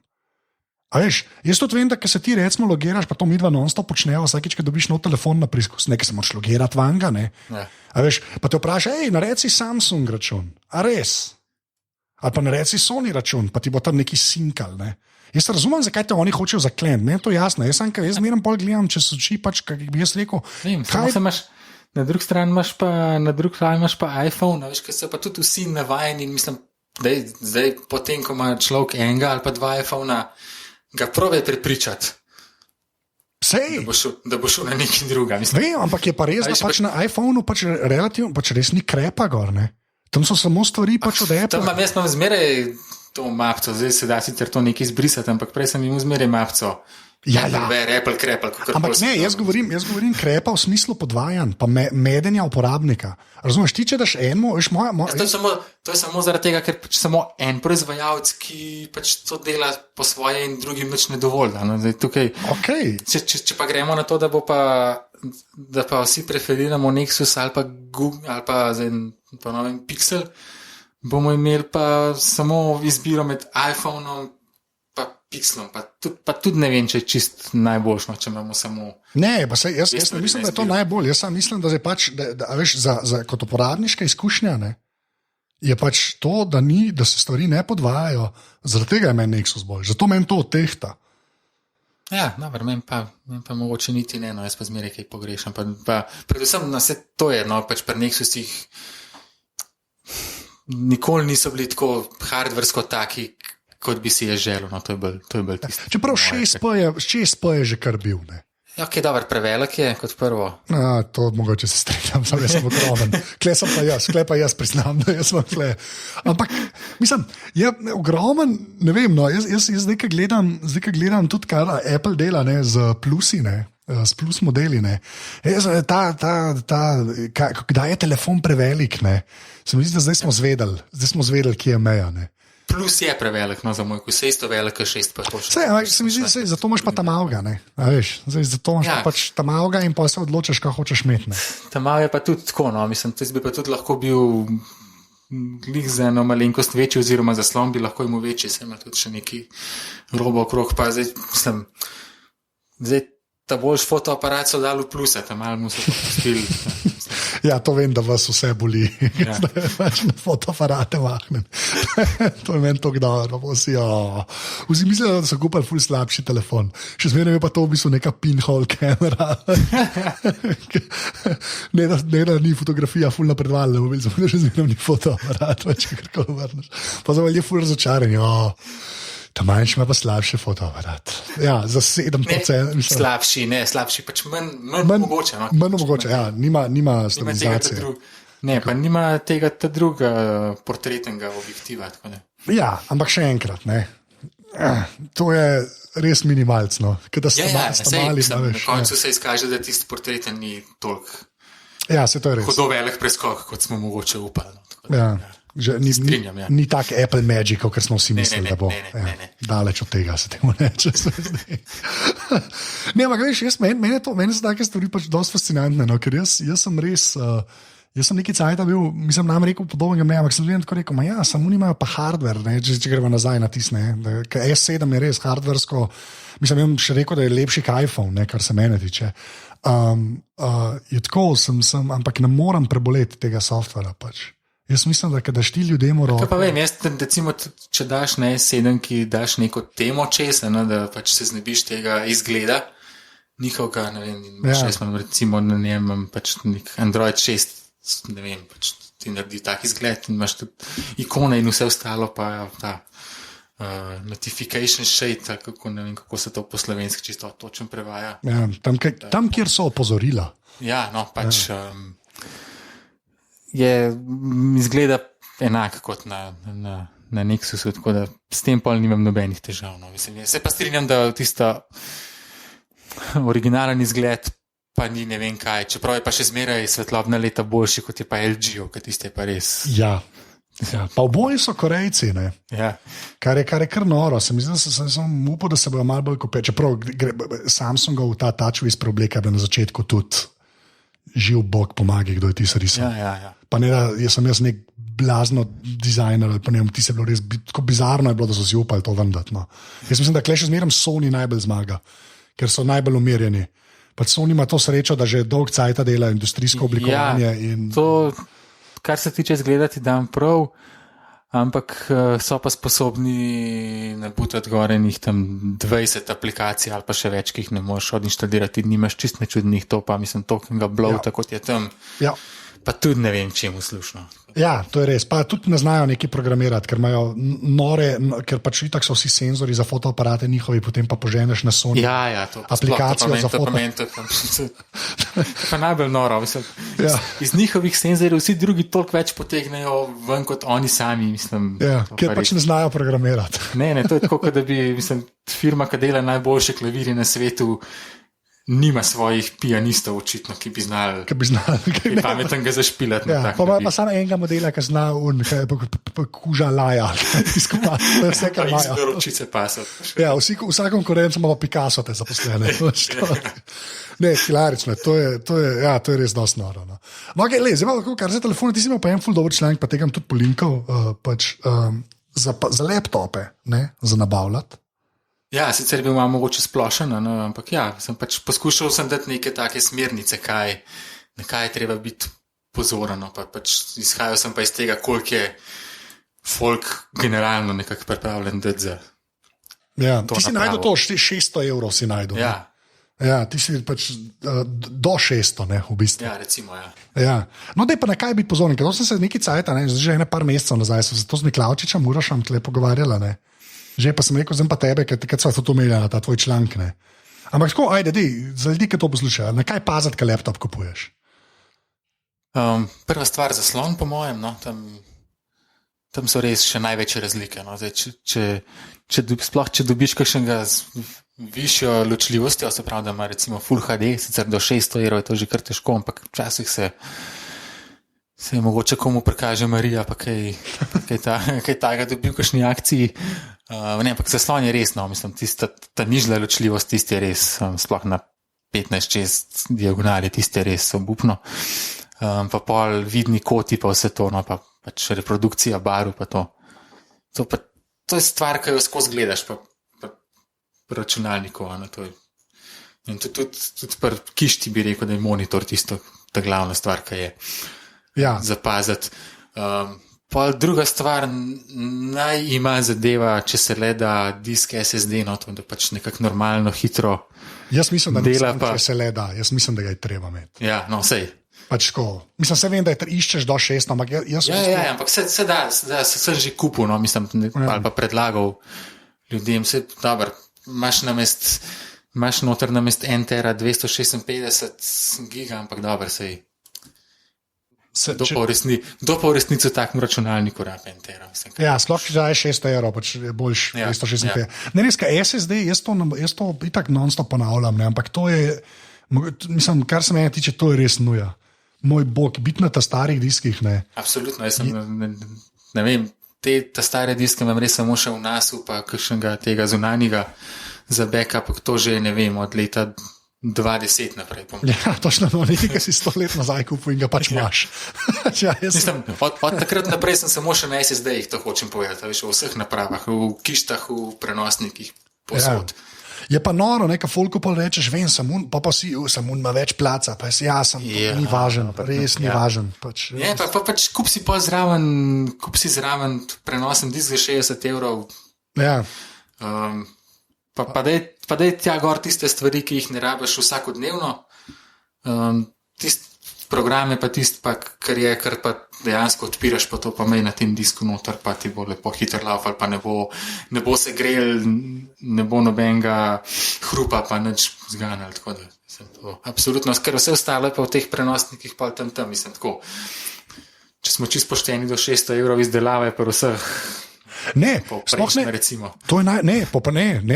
A veš, jaz tudi vem, da se ti recimo logiraš, pa to mi dva non-stop počnejo, vsakeč, ko dobiš nov telefon na preizkus, nekaj se moraš logirati vanga, ne? Ja. A veš, pa te vpraša, naredi Samsung račun, a res? Ali pa naredi Sony račun, pa ti bo tam neki sinkal, ne? Jaz razumem, zakaj te oni hočejo zaklent, ne, to je jasno, jaz zmeraj pol gledam, če so oči, pač, kak bi jaz rekel, na drugi strani imaš pa iPhone, a veš, ker so pa tudi vsi navajeni, mislim, zdaj potem, ko ima človek enega ali pa 2 iPhona, ga prove prepričati, da bo šel na nekaj druga. Vem, ampak je pa res, da pač na iPhonu pač relativno, pač res ni krepa gor, ne? Tam so samo stvari pač od Apple. Tam jaz imam zmeraj to mapco, zdaj se da sicer to nekaj izbrisati, ampak prej sem imel zmeraj mapco. Ja. Apple krepa. Ampak ne, jaz govorim krepa v smislu podvajanj, pa medenja uporabnika. Razumeš, ti če daš enemu, veš to je samo zaradi tega, ker pač samo en proizvajalec, ki pač to dela po svoje in drugim nič ne dovolj. No? Zdaj, tukaj, če pa gremo na to, da pa vsi preferiramo Nexus ali pa Google ali pa po novem Pixel, bomo imeli pa samo izbiro med iPhoneom pa Pixelom, pa tudi ne vem, če je čist najboljšno, če imamo samo. Ne, pa jaz ne mislim, da je to najbolj. Jaz sam mislim, da je pač, da veš, kot uporabniška izkušnja, ne, je pač to, da se stvari ne podvajajo, zaradi tega je meni Nexus bolj, zato meni to tehta. Ja, dobro, meni pa mogoče niti ne, no, jaz pa zmeraj kaj pogrešam, pa predvsem na vse to je, no, pač pri Nexusih nikoli niso bili tako hardversko taki, kot bi si je želel, no, to je bolj tisto. Čeprav 6P je že kar bil, ne. Ja, ok, dobro, prevelik je kot prvo. To mogoče se strinjam, samo jaz sem ogromen. Kle pa jaz priznam, da jaz sem kle. Ampak, mislim, je ogromen, ne vem, no, jaz zdaj, ko gledam tudi, kar Apple dela, ne, z plusi, ne, s plus modeli, ne. Kdaj je telefon prevelik, ne. Se mi zdi, da zdaj smo zvedeli, kje je meja, ne. Plus je prevelik, no, za moj kus, isto velik, 6 pa to še. Se mi zdi, zato imaš pa tam avga, ne, a veš, zato imaš pač tam avga in pa se odločiš, kaj hočeš imeti, ne. Tam avga je pa tudi tako, no, mislim, to bi pa tudi lahko bil glih za eno malenkost večji, oziroma zaslon bi lahko imel večji, se ima tudi še neki robo okrog, pa zdaj ta boljš fotoaparat so dali v pluse, tam malo mu so popustili. Ja, to vem, da vas vse boli, ja. Zdaj pač na fotoaparate vahnem. To je meni tako dobro, pa vsi mislijo, da so kupali ful slabši telefon. Še zmeraj je pa to v bistvu neka pinhole kamera. ne da ni fotografija ful napredovala, da še zmeraj ni fotoaparat, če karkoli vrneš. Pa zdaj je ful razočaren, ta manjši ima pa slabši fotoaparat. Ja, za 7%. Slabši, pač manj mogoče. No? Manj mogoče, ja, nima stabilizacije. Pa nima tega druga portretnega objektiva. Ja, ampak še enkrat, ne. To je res minimalcno. Na koncu se izkaže, da tisti portreten ni toliko ja, se to je res. Hudo velik preskok, kot smo mogoče upali. Ja. Strinjam, ja. Ni tak Apple Magic, kot smo vsi mislili, da bo. Ne. Daleč od tega se temu reče. Ne, ampak veš, meni so take stvari pač dosti fascinantne, no, ker jaz sem res. Jaz sem neki cajt bil, mislim, nam rekel podobnega mnenja, ampak sem ljudem tako rekel, ja, samo oni imajo pa hardware, ne, če gremo nazaj na tisne. S7 je res hardversko, mislim, jaz še rekel, da je lepši kot iPhone, ne, kar se mene tiče. Je tako, ampak ne morem preboleti tega softvera pač. Jaz mislim, da daš ti ljudem roko. Pa vem, jaz recimo, če daš na S7, ki daš neko temo česa, no, da pač se znebiš tega izgleda njihovega, ne vem, jaz imam recimo na njem pač nek Android 6, ne vem, pač ti naredi tak izgled in imaš tudi ikone in vse ostalo, pa ta notification shade, ne vem, kako se to po slovenski čisto točno prevaja. Ja, tam, kjer so opozorila. Ja, no, pač izgleda enak kot na Nexusu, tako da s tem pol nimam nobenih težav. No. Mislim, se pa strinjam, da tisto originalen izgled pa ni ne vem kaj, čeprav je pa še zmeraj svetlobna leta boljši, kot je pa LG, ker tiste je pa res. Ja. Pa oboji so Korejci, ne? Ja. Kar je kar noro. Sem upal, da se bojo malo bolj kopeli. Čeprav Samsungov ta TouchWiz preobleka je bil na začetku tudi živ bog pomagi, kdo je ti se risal. Ja. Pa ne, da sem jaz nek blazno dizajner, ali pa ne vem, ti se bilo res tako bizarno je bilo, da so si upali to vendati. No. Jaz mislim, da še zmeraj Sony najbolj zmaga, ker so najbolj umirjeni. Pač Sony ima to srečo, da že dolg cajta dela industrijsko oblikovanje. Ja, to, kar se tiče izgledati, dam prav, ampak so pa sposobni nabutati gore njih tam 20 aplikacij ali pa še več, ki jih ne moreš odinštalirati, nimaš čist nečudnih, to pa mislim tokenga blowta, kot je tam. Ja. Pa tudi ne vem, čemu slušno. Ja, to je res. Pa tudi ne znajo neki programirati, ker imajo nore, ker pač itak so vsi senzori za fotoaparate njihovi, potem pa poženeš na Sony. Ja, to aplikacijo za fotoaparate. To pa najbolj noro. Mislim, iz njihovih senzorjev vsi drugi toliko več potegnejo ven kot oni sami. Mislim, ker pač ne znajo programirati. Ne, to je tako, kot da bi firma, ki dela najboljše klavirje na svetu, nima svojih pianistov, očitno, ki bi znali pametnega zašpilati. Ja, pa samo enega modela, ki zna kuža laja. Vse, kar ima. Ročice pasati. Ja, vsa konkurenca ima pa Picasso te zaposlene. Ne, hilarično, to je res dosti noro. No. Okay, zdaj, kar za telefone, ti si imel pa en ful dober članek, pa tega tudi polinkal, za laptope, ne, za nabavljati. Ja, sicer bi malo mogoče splošen, no, ampak ja, sem pač poskušal dati neke take smernice, na kaj je treba biti pozoren, pa pač izhajal sem pa iz tega, koliko je folk generalno nekako pripravljen dati za ja, ti si najdel to, 600 evrov si najdel. Ja, ti si pač do 600, ne, v bistvu. Ja, recimo, ja. Ja. No, daj pa na kaj biti pozoren, ker to sem se neki cajta, ne, že ene par mesecev nazaj, sem se to z Miklavčičem Urošem tle pogovarjala, ne. Že pa sem rekel, zdaj pa tebe, ker so to imeli na ta tvoj članek. Ampak tako, ajde, za ljudi, ki to poslušajo, na kaj paziti, kaj laptop kupuješ? Prva stvar, zaslon, po mojem, no, tam so res še največje razlike. No. Zdaj, če dobiš kakšnega z višjo ločljivostjo, se pravi, da ima recimo Full HD, sicer do 600 evrov je to že kar težko, ampak včasih se je mogoče komu prikaže Marija, pa kaj takega dobil v kakšni akciji. Ne, ampak zaslon je res, no, mislim, ta nižja ločljivost, tisti je res, sploh na 15-6 diagonali, tisti je res obupno. Pa pol vidni koti, pa vse to, no, pa pač reprodukcija barv, pa to. To je stvar, ki jo skozi gledaš, pa računalniku, no, to je. In tudi pri kišti bi rekel, da je monitor tisto, ta glavna stvar, ki je zapaziti. Pa druga stvar, naj ima zadeva, če se le da disk SSD, no, to, da pač nekako normalno, hitro jaz mislim, da dela. Če se le da, jaz mislim, da ga je treba imeti. Ja, no, sej. Pač ko, mislim, se vem, da iščeš do 600, ampak jaz... Ja, ampak se da, sem že kupil, no, mislim, ali pa predlagal ljudem, se dobro, imaš noter namest 1 tera 256 giga, ampak dobro, sej. Kdo pa v resnici v takem računalniku rabi 1 tera? Ja, sploh če daje 600 evrov, pač je boljš 256. Ja. Ne, res, SSD, jaz to itak non-stop ponavljam, ne, ampak to je, mislim, kar se mene tiče, to je res nuja. Moj bog, biti na ta starih diskih, ne. Absolutno, jaz sem ne vem, ta stare diske imam res samo še v nasu, pa kakšnega tega zunanjega za backup, to že ne vem, od leta 2010 naprej. Ja, točno, no, nekaj, ki si 100 let nazaj kupil in ga pač imaš. Ja, Mislim, od takrat naprej sem samo še na SSD-jih, to hočem povedati, veš, v vseh napravah, v kištah, v prenosnikih, posod. Ja. Je pa noro, nekaj folko pa rečeš, vem, pa samun ima več placa, pa ni važen, res ni važen. Pač, pač kup si zraven prenosen disk za 60 €. Ja. Pa daj tja gor tiste stvari, ki jih ne rabiš vsakodnevno. Tist program je pa tist, kar pa dejansko odpiraš, pa to pa mej na tem disku noter, pa ti bo lepo hiter laufal, pa ne bo se grel, ne bo nobenega hrupa, pa nič zganjal. Tako da to absolutno, ker vse ostalo je pa v teh prenosnikih pa tam, mislim tako. Če smo čisto pošteni do 600 € izdelave, pa vseh. Ne, prejšnje, recimo. To je ne,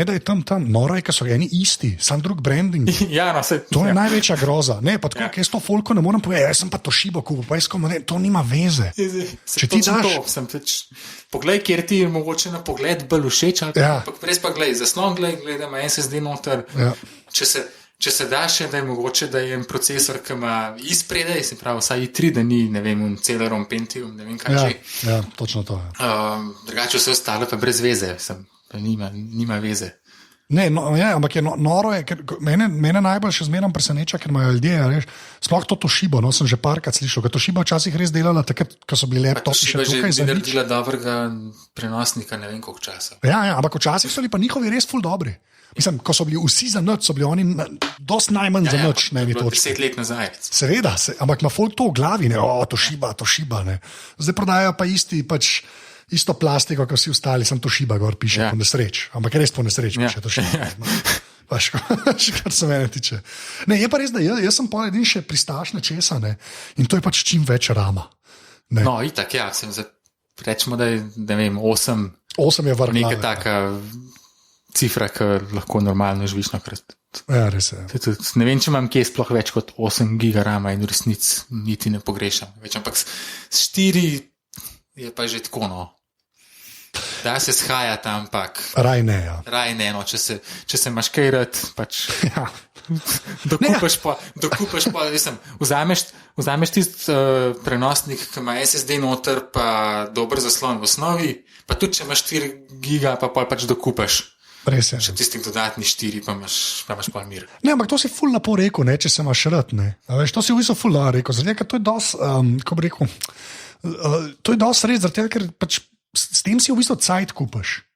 da je tam, noro je, ker so eni isti, sam drug branding. Ja, no, to je največja groza. Ne, pa tako, ker jaz to folko ne morem povedati, jaz sem pa Toshiba kupil, pa to nima veze. Če ti daš... Poglej, kjer ti je mogoče na pogled bolj všeč, ampak res pa glej, zaslon gledam, SSD noter, če se da še, da je mogoče, da je en procesor, ki ima izpredaj, se pravi vsaj i3, da ni, ne vem, Celeron, Pentium, ne vem kaj že. Ja, točno to. Drugače vse ostalo pa brez veze, nima veze. Ne, ampak je noro, ker mene najbolj še zmeraj preseneča, ker imajo ljudje, sploh to Toshiba, sem že parkrat slišal, ker Toshiba včasih res delala takrat, ko so bili laptopi še tukaj. Toshiba že naredila dobrega prenosnika, ne vem koliko časa. Ja, ampak včasih so bili pa njihovi res ful dobri. Mislim, ko so bili vsi za noč, so bili oni dosti najmanj za noč. Ja, 10 let nazaj. Seveda, ampak ima folk to v glavi, Toshiba, ne. Zdaj prodajajo pa isto plastiko, kot vsi ostali, sem Toshiba, gor piše po nesreč. Ampak res po nesreč piše Toshiba. Kar se mene tiče. Ne, je pa res, da jaz sem pa edin še pristaš nečesa, ne. In to je pač čim več rama. Ne. No, itak, ja, rečemo, da je, ne vem, 8 je vrh. Neka taka cifra, ki lahko normalno živiš nakrat. Ja, res je. Ne vem, če imam kje sploh več kot 8 GB rama in v resnici niti ne pogrešam. Ampak s 4 je pa že tako, no. Da se shaja tam, ampak Raj ne, no, če se imaš kaj rad, pač dokupaš pa, vzameš tist prenosnik, ki ima SSD noter, pa dober zaslon v osnovi, pa tudi če imaš 4 GB, pa pač dokupaš. Res je. Še tistih dodatnih 4, pa imaš pa mir. Ne, ampak to si ful lepo rekel, ne, če se imaš rad, ne. Veš, to si v bistvu ful lepo rekel, zato ker to je dosti, ko bi rekel, to je dosti res, zato ker pač s tem si v bistvu cajt kupaš,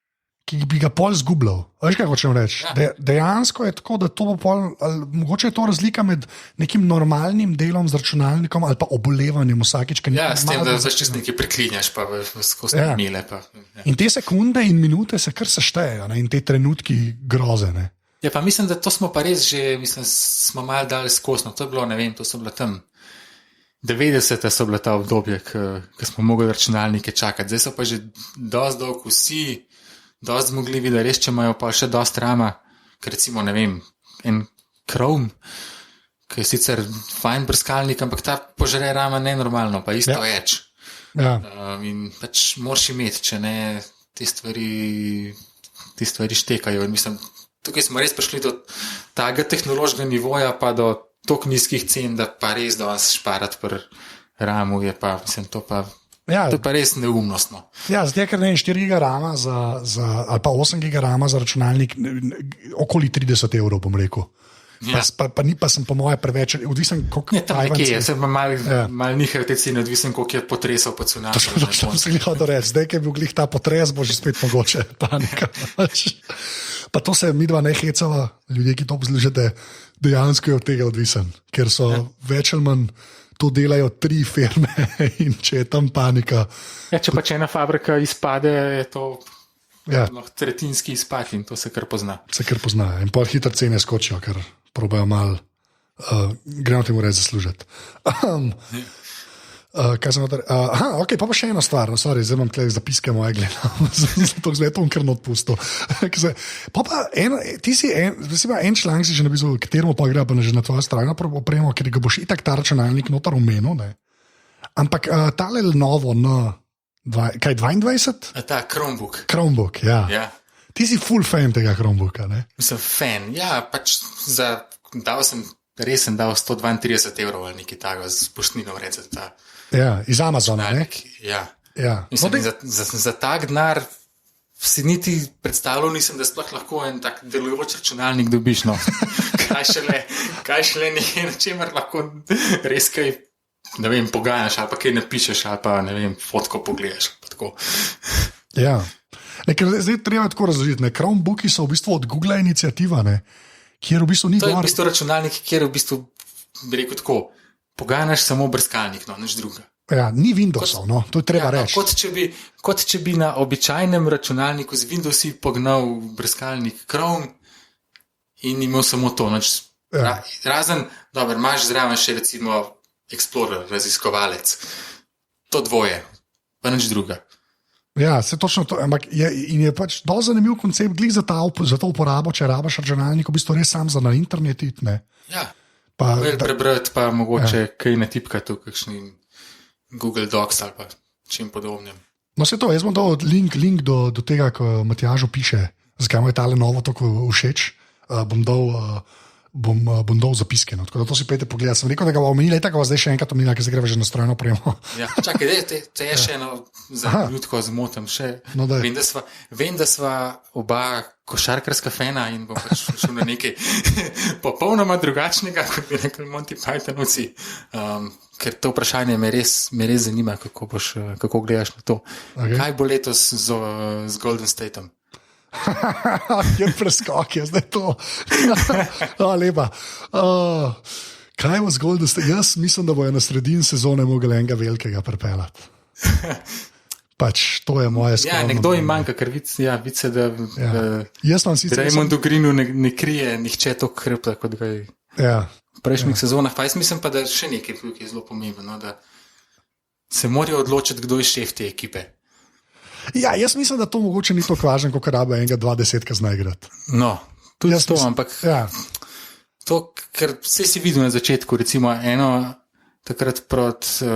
ki bi ga pol zgubljal. Veš, kaj hočem reči? Ja. Dejansko je tako, da to bo pol, mogoče je to razlika med nekim normalnim delom z računalnikom ali pa obolevanjem vsakič. S tem, da začeš nekaj preklinjaš, pa skozi mile. In te sekunde in minute se kar seštejejo, ne? In te trenutki groze. Ne? Ja, pa mislim, da to smo pa res že, smo malo dali skosno. To je bilo, ne vem, to so bilo tam 90. so bila ta obdobje, ko smo mogli računalnike čakati. Zdaj so pa že dosti dolgo vsi dosti zmogljivi, da res, če imajo pa še dosti rama, ker recimo, ne vem, en Chrome, ki je sicer fajn brskalnik, ampak ta požre rama nenormalno, pa isto več. Ja. In pač moraš imeti, če ne, te stvari štekajo. In mislim, tukaj smo res prišli do tega tehnološkega nivoja, pa do toliko nizkih cen, da pa res dosti šparati pri ramu je pa, mislim, to pa... Ja, to je pa res neumnostno. Ja, zdaj, ker ne 4 GB rama ali pa 8 GB rama za računalnik, okoli 30 €, bom rekel. Ja. Pa sem po moje preveč, odvisen, koliko je Tajvanci. Ne, se pa malo nihajo te cene, odvisen, koliko je potresal pod cunami. To sem jih hodil reči, zdaj, ker je bil glih ta potres, bo že spet mogoče panika. Pa to se midva ne hecava, ljudje, ki to poslušate, dejansko je od tega odvisen, ker so več ali manj to delajo 3 firme in če je tam panika. Ja, če pa če ena fabrika izpade, je to tretjinski izpad in to se kar pozna. Se kar pozna in pol hitro cene skočijo, ker probajo malo, gremo temu reči zaslužiti. Kaj sem ok, pa še ena stvar, zdaj imam tukaj zapiske moje, gledam, zato zdaj to kar odpustil. Ti si en članek si že napisal, kateremu pa gre pa že na tvojo strano opremo, ker ga boš itak ta računalnik notar omenil, ne? Ampak tale Lenovo Kaj, 22? Ta Chromebook. Chromebook, ja. Ja. Ti si full fan tega Chromebooka, ne? Sem fan. Ja, pač res sem dal 132 evrov ali nekaj takega z poštnino vred za ta. Ja, iz Amazona, ne? Ja. Ja. Mislim, za tak denar si niti predstavljal nisem, da sploh lahko en tak delujoč računalnik dobiš, no. Kaj šele nekaj, na čemer lahko res kaj, ne vem, pogajaš ali pa kaj napišeš ali pa, ne vem, fotko pogledaš. Ja. Zdaj treba tako razložiti, ne? Chromebooki so v bistvu od Google iniciativa, ne? Kjer v bistvu ni to je v bistvu računalnik, kjer v bistvu, bi rekel tako, pogajaš samo brskalnik, no, nič druga. Ja, ni Windowsov, no, to je treba reči. Kot če bi na običajnem računalniku z Windowsi pognal brskalnik Chrome in imel samo to. Razen, dobro, imaš zraven še recimo Explorer, raziskovalec. To dvoje, pa nič druga. Ja, se točno to, ampak je pač dosti zanimiv koncept glih za to uporabo, če rabaš računalnik, v bistvu res sam za na internet iti, ne. Ja, prebrati pa mogoče kaj natipkati v kakšni Google Docs ali pa čim podobnem. No, se to, jaz bom dal link do tega, ko Matjažu piše, zakaj mu je tale novo tako všeč, bom dal zapiske, no, tako da to si pejte pogled. Sem rekel, da ga bo omenila, tako zdaj še enkrat omenila, ker se greva že na strojno opremo. Ja, čakaj, te je še eno zanimljivko zmotam še. No, vem, da sva oba košarkarska fena in bom pač šel na nekaj popolnoma drugačnega, kot bi rekel Monty Pythonovci. Ker to vprašanje me res zanima, kako gledaš na to. Okay. Kaj bo letos z Golden Stateom? Je preskok, je zdaj to. Lepa. Kaj bo z Golden State? Jaz mislim, da bojo na sredini sezone mogli enega velikega pripeljati. Pač, to je moje skromno. Ja, nekdo jim manjka, ker vice, da Raymond Grinu ne krije nihče to krepla, kot ga je v prejšnjih sezonah. Pa jaz mislim pa, da še nekaj je zelo pomembno, da se morajo odločiti, kdo je šef te ekipe. Ja, jaz mislim, da to mogoče ni tako važno, kot rabe enega 2-10 znaj igrati. No, tudi to, ampak to, ker vse si videl na začetku, recimo eno takrat proti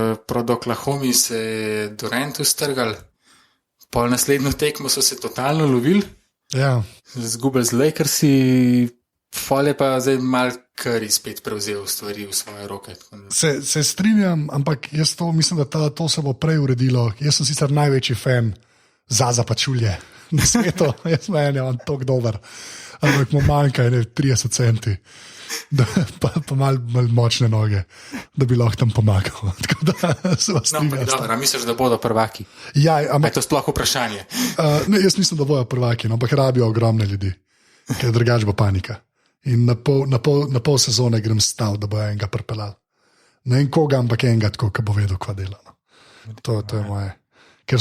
Oklahomi se je Durant ustrgal, pol naslednjo tekmo so se totalno lovili, zgubili z Lakersi, fol je pa zdaj mal Curry spet prevzel stvari v svoje roke. Se strinjam, ampak jaz to mislim, da to se bo prej uredilo. Jaz sem sicer največji fan Zaza Pačulje na svetu, jaz meni je on tako dober, ampak mu manjka 30 centi, pa mal močne noge, da bi lahko tam pomagal. Tako da se vas strinjam. Dobro, misliš, da bodo prvaki? Ja, ampak je to sploh vprašanje? Ne, jaz mislim, da bodo prvaki, no, ampak rabijo ogromne ljudi, ker drugače bo panika. In na pol sezone grem stav, da bo enega pripeljal. Ne en koga, ampak enega tako, ki bo vedel, kva dela. No. To je moje. Ker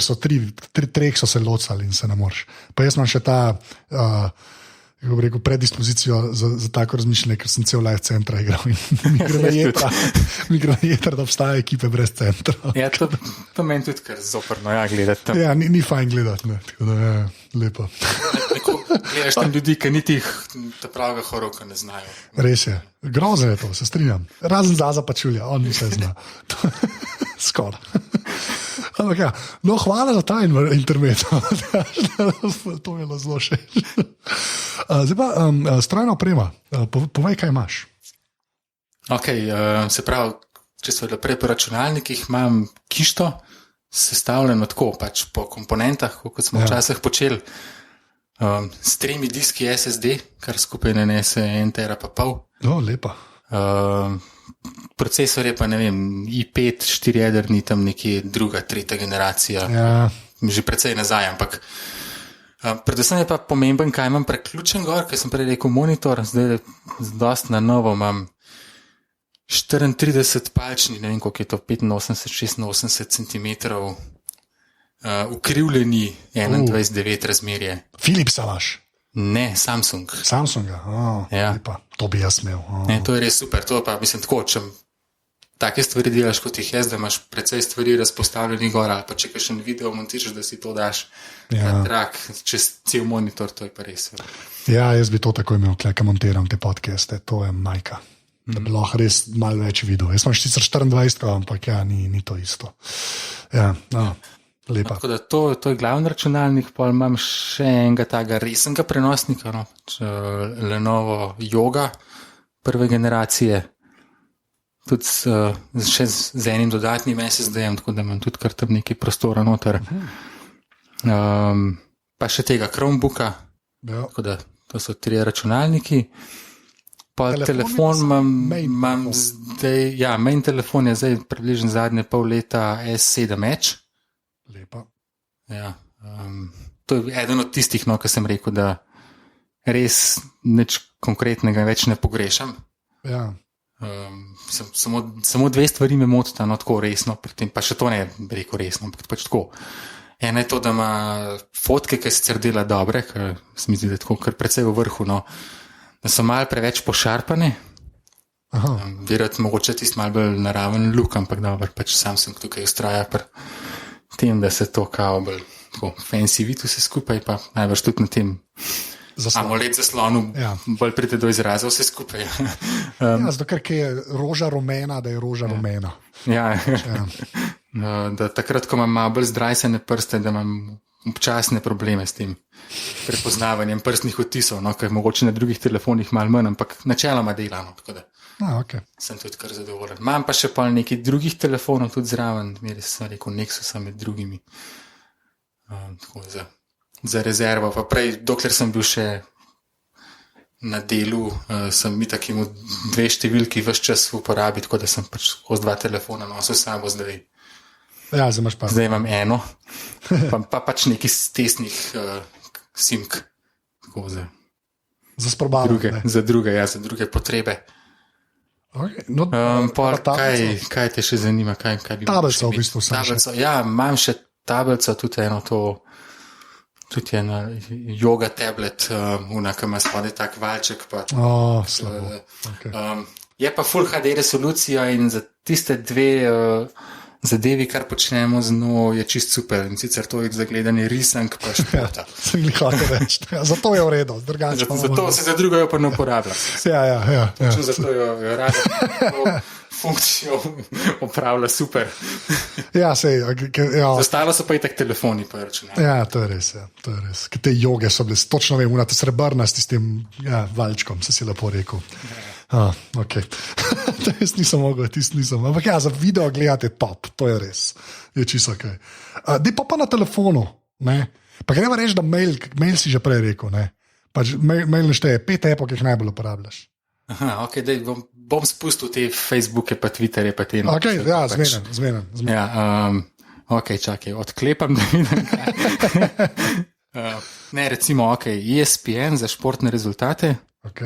so treh so se locali in se ne moreš. Pa jaz imam še ta predispozicijo za tako razmišljanje, ker sem cel live centra igral in mi gre na jeter, da obstaja ekipe brez centra. Ja, to meni tudi kar zoprno, gledati tam. Ja, ni fajn gledati, ne, tako da je lepo. Gledaš tam ljudi, ki niti ta pravega horoka ne znajo. Res je, grozno je to, se strinjam. Razen Zaza Pačulja, on ni vse zna. Skoraj. Ja. No, hvala za ta internet. To je bilo zelo všeč. Zdaj pa strojna oprema. Povej, kaj imaš. Se pravi, če so prej po računalnikih, imam kišto sestavljeno tako, pač po komponentah, kot smo včasih počeli, s 3 diski SSD, kar skupaj nanese 1 tera pa pol. Lepa. Procesor je pa, ne vem, i5, 4-jederni, tam nekje druga, tretja generacija, že precej nazaj, ampak predvsem je pa pomemben, kaj imam preključen gor, ker sem prej rekel monitor, zdaj dosti na novo imam 34 palčni, ne vem, koliko je to, 85-86 cm, ukrivljeni 21:9 razmerje. Philipsa imaš? Ne, Samsunga. Lepa. To bi jaz imel. Ne, to je res super, to pa mislim tako, če take stvari delaš kot jih jaz, da imaš precej stvari razpostavljeni gor, ali pa če kakšen video montiraš, da si to daš na trak, čez cel monitor, to je pa res. Ja, jaz bi to tako imel, ko montiram te podcaste, to je majka. Da bi lahko res malo več videl. Jaz imam sicer 24, ampak ni to isto. Ja, no. Lepa. Tako da to je glavni računalnik, pa imam še enega takega resnega prenosnika, no, Lenovo Yoga prve generacije, tudi še z enim dodatnim SSD-jem, tako da imam tudi kar tam nekaj prostora noter. Pa še tega Chromebooka, tako da to so 3 računalniki. Pa telefon imam zdaj, main telefon je zdaj približno zadnje pol leta S7 Edge. Lepa. Ja, to je eden od tistih, no, ki sem rekel, da res nič konkretnega več ne pogrešam. Ja. Samo 2 stvari me motita, no, tako resno, pri tem pa še to ne bi rekel resno, ampak pač tako. Ena je to, da ima fotke, ki sicer dela dobre, ker se mi zdi, da je tako kar precej v vrhu, no, da so malo preveč pošarpane. Verjetno mogoče tisti malo bolj naraven look, ampak dobro, pač Samsung tukaj ustraja pri tem, da se to kao bolj tako fancy vidi vse skupaj, pa najbrž tudi na tem AMOLED zaslonu bolj pride do izraza vse skupaj. Zato, ker je roža rumena, da je roža rumena. Ja. Da takrat, ko imam malo bolj zdrajsene prste, da imam občasne probleme s tem prepoznavanjem prstnih odtisov, no, ker mogoče na drugih telefonih malo manj, ampak načeloma delano, tako da sem tudi kar zadovoljen. Imam pa še pa nekaj drugih telefonov tudi zraven, imeli sem rekel Nexusa med drugimi, tako za rezervo, pa prej, dokler sem bil še na delu, sem mi tak imel 2 številki ves čas v uporabi, tako da sem pač skozi 2 telefona nosil sabo zdaj. Ja, zdaj imam eno, pa pač neki stesnih simk. Za sprobavanje. Za druge potrebe. Okay. No, kaj te še zanima? Tablico v bistvu sem še. Ja, imam še tablico, tudi eno to, tudi eno yoga tablet, ki ima spodaj tak valček. Slabo. Okay. Je pa Full HD resolucija in za tiste 2 zadevi, kar počnemo z njo, je čist super. In sicer to je za gledanje risank pa športa. Sem jih hotel reči. Zato je v redu. Zato se za drugo jo pa ne uporablja. Ja. Zato jo rada funkcijo opravlja super. Ja, sej. Zastalo so pa i tak telefoni pa računalniki. Ja, to je res. Ker te joge so bile, točno vem, unate srebrnasti s tem valčkom, se si lepo rekel. Okay. To jaz nisem mogel, ampak za video gledate top, to je res, je čisto kaj. Dej pa na telefonu, ne? Pa gremo reči, da mail si že prej rekel, ne? Pač mail našteje 5 appov, ki jih najbolj uporabljaš. Ok, dej, bom spustil te Facebooke pa Twitterje pa te. Ok, ja, zmenen. Ja, ok, čakaj, odklepam, da vidim kaj. Ne, recimo, ok, ESPN za športne rezultate. Ok.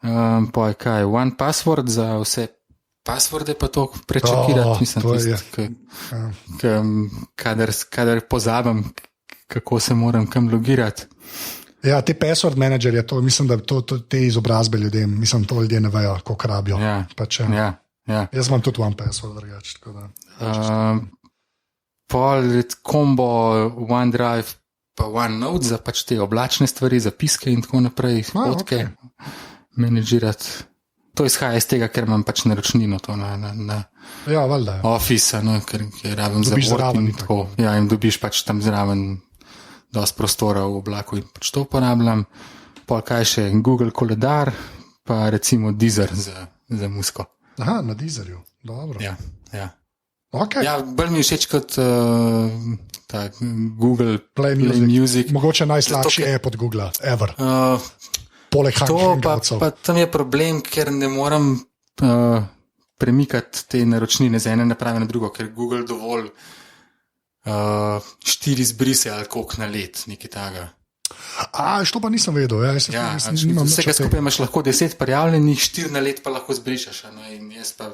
Pa je kaj, One Password za vse passworde pa to prečekirati, mislim, kadar pozabim, kako se moram kam logirati. Ja, te password managerje, to mislim, da te izobrazbe ljudem, mislim, to ljudje ne vejo, koliko rabijo. Ja. Jaz imam tudi One Password drugače, tako da. Pol kombo OneDrive pa OneNote za pač te oblačne stvari, zapiske in tako naprej, fotke. Menedžirati. To izhaja iz tega, ker imam pač naročnino to na Office, ker rabim za Word in tako. Ja, in dobiš pač tam zraven dosti prostora v oblaku in pač to uporabljam. Pol kaj še, Google koledar, pa recimo Deezer za muziko. Aha, na Deezerju, dobro. Ja. Okay. Ja, bolj mi všeč kot Google Play Music. Mogoče najslabši app od Google, ever. To pa tam je problem, ker ne moram premikati te naročnine z ene naprave na drugo, ker Google dovolj 4 izbrise ali koliko na let, nekaj taga. Što pa nisem vedel. Vsega skupaj imaš lahko 10 prijavljenih, 4 na let pa lahko zbrišeš. In jaz pa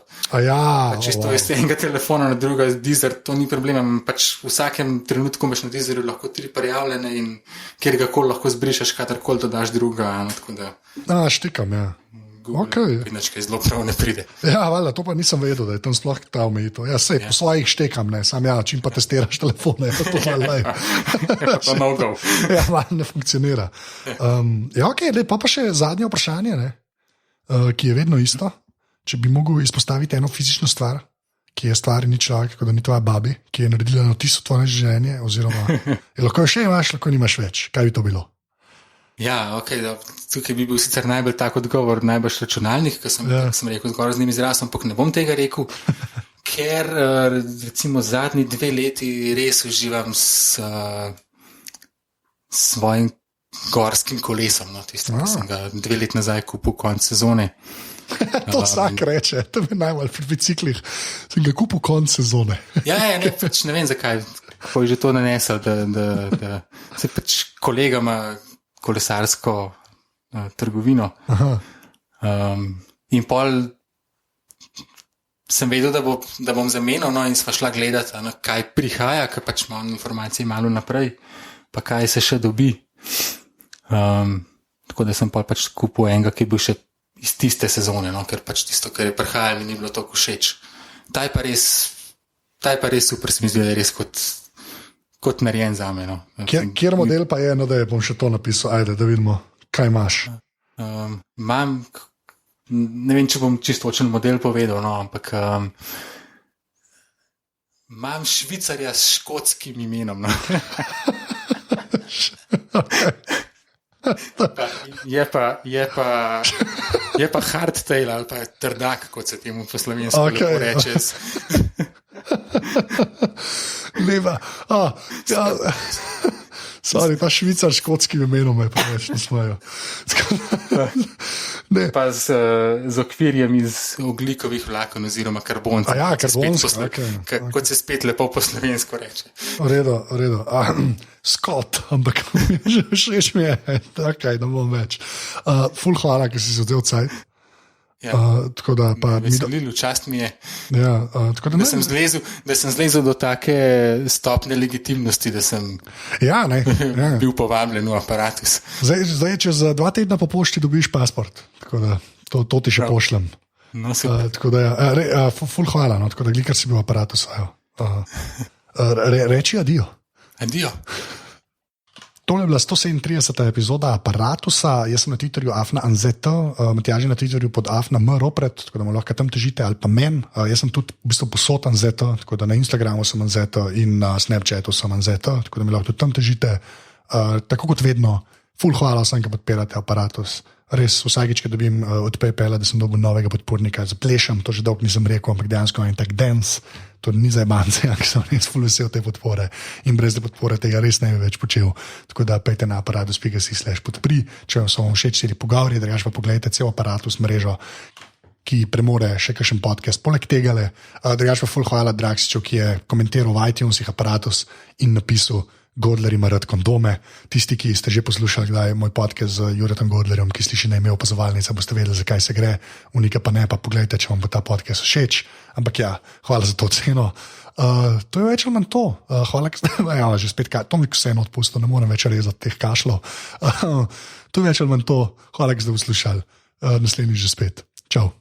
čisto iz enega telefona na druga, Deezer, to ni problem. Pač v vsakem trenutku imaš na Deezerju lahko 3 prijavljene in kjerkoli lahko zbrišeš, kadarkoli dodaš druga. Štikam, ja. Inačkaj zelo prav ne pride. Ja, valjda, to pa nisem vedel, da je tam sploh ta omejitev. Ja, sej, po svojih štekam, ne, sam čim pa testiraš telefone, to malo lej. Pa no-go. Ja, malo ne funkcionira. Ok, pa še zadnje vprašanje, ne, ki je vedno isto. Če bi mogel izpostaviti eno fizično stvar, ki je stvari ni človek, kot da ni tvoja babi, ki je naredila notis v tvoje življenje, oziroma lahko jo še imaš, lahko nimaš več. Kaj bi to bilo? Ja, okay, tukaj bi bil sicer najbolj tak odgovor, najbolj računalnik, ker sem rekel zgoraj z njim izrazom, ampak ne bom tega rekel, ker recimo zadnji 2 leti res uživam s svojim gorskim kolesom, no, tistim, ki sem ga 2 leti nazaj kupil konec sezone. To vsak reče, to je najbolj pri biciklih. Sem ga kupil konec sezone. Ne vem zakaj, kako je že to nanesel, da se pač kolega ima kolesarsko trgovino. In pol sem vedel, da bom zamenil, no, in sva šla gledati, kaj prihaja, ker pač imam informacije malo naprej, pa kaj se še dobi. Tako da sem pač kupil enega, ki je bil še iz tiste sezone, no, ker pač tisto, kar je prihajalo, mi ni bilo toliko všeč. Ta je pa res super, se mi zdi, da je res kot narejen za me. No. Kjer model pa je, da bom še to napisal, ajde, da vidimo, kaj imaš. Imam, ne vem, če bom čisto točen model povedal, no, ampak imam Švicarja s škotskim imenom. No. Je pa hardtail ali pa trdak, kot se temu po slovensko reče. Leva. Sorry, ta Švicar s škotskim imenom je pa več ne smejo. Pa z okvirjem iz ogljikovih vlaken oziroma karboncev. Ja, karboncev. Kot se spet lepo po slovensko reče. V redu. Scott, ampak že všeč mi je. Takaj, da bom več. Ful hvala, ker si se vzel cajt. Ja. Veselilo, čast mi je, da sem zlezel do take stopne legitimnosti, da sem bil povabljen v Aparatus. Zdaj, čez 2 tedna po pošti dobiš pasport, tako da to ti še pošljem. No, ful hvala, no, tako da glikar si bil v Aparatus. Reči adijo. Adijo. Tole je bila 137. epizoda Aparatusa, jaz sem na Twitterju afna.anzeta, Matjaž je na Twitterju pod afna.mropret, tako da mu lahko tam težite, ali pa men. Jaz sem tudi v bistvu posod Anzeta, tako da na Instagramu sem Anzeta in na Snapchatu sem Anzeta, tako da mi lahko tudi tam težite. Tako kot vedno, ful hvala vsem, ki podpirate Aparatus. Res vsakič, ko dobim od PayPala, da sem dobil novega podpornika, zaplešam, to že dolgo nisem rekel, ampak dejansko imam tak dance, to ni za jebance, ampak sem res ful vesel te podpore in brez te podpore tega res ne bi več počel. Tako da pejte na aparatus.si/podpri, če vam so všeč celi pogovori, drugače pa pogledajte cel Aparatus mrežo, ki premore še kakšen podcast poleg tegale. Drugače pa ful hvala Draksiču, ki je komentiral v iTunesih Aparatus in napisal: Godler ima rad kondome. Tisti, ki ste že poslušali kdaj moj podcast z Juretom Godlerjem, ki sliši na ime opazovalnica, boste vedeli, zakaj se gre, unika pa ne, pa pogledajte, če vam bo ta podcast všeč. Ampak ja, hvala za to ceno. To je več ali manj to. Hvala, že spet to mi vseeno odpustil, ne morem več rezati teh kašlov. To je več ali manj to. Hvala, da ste poslušali. Naslednjič že spet. Čau.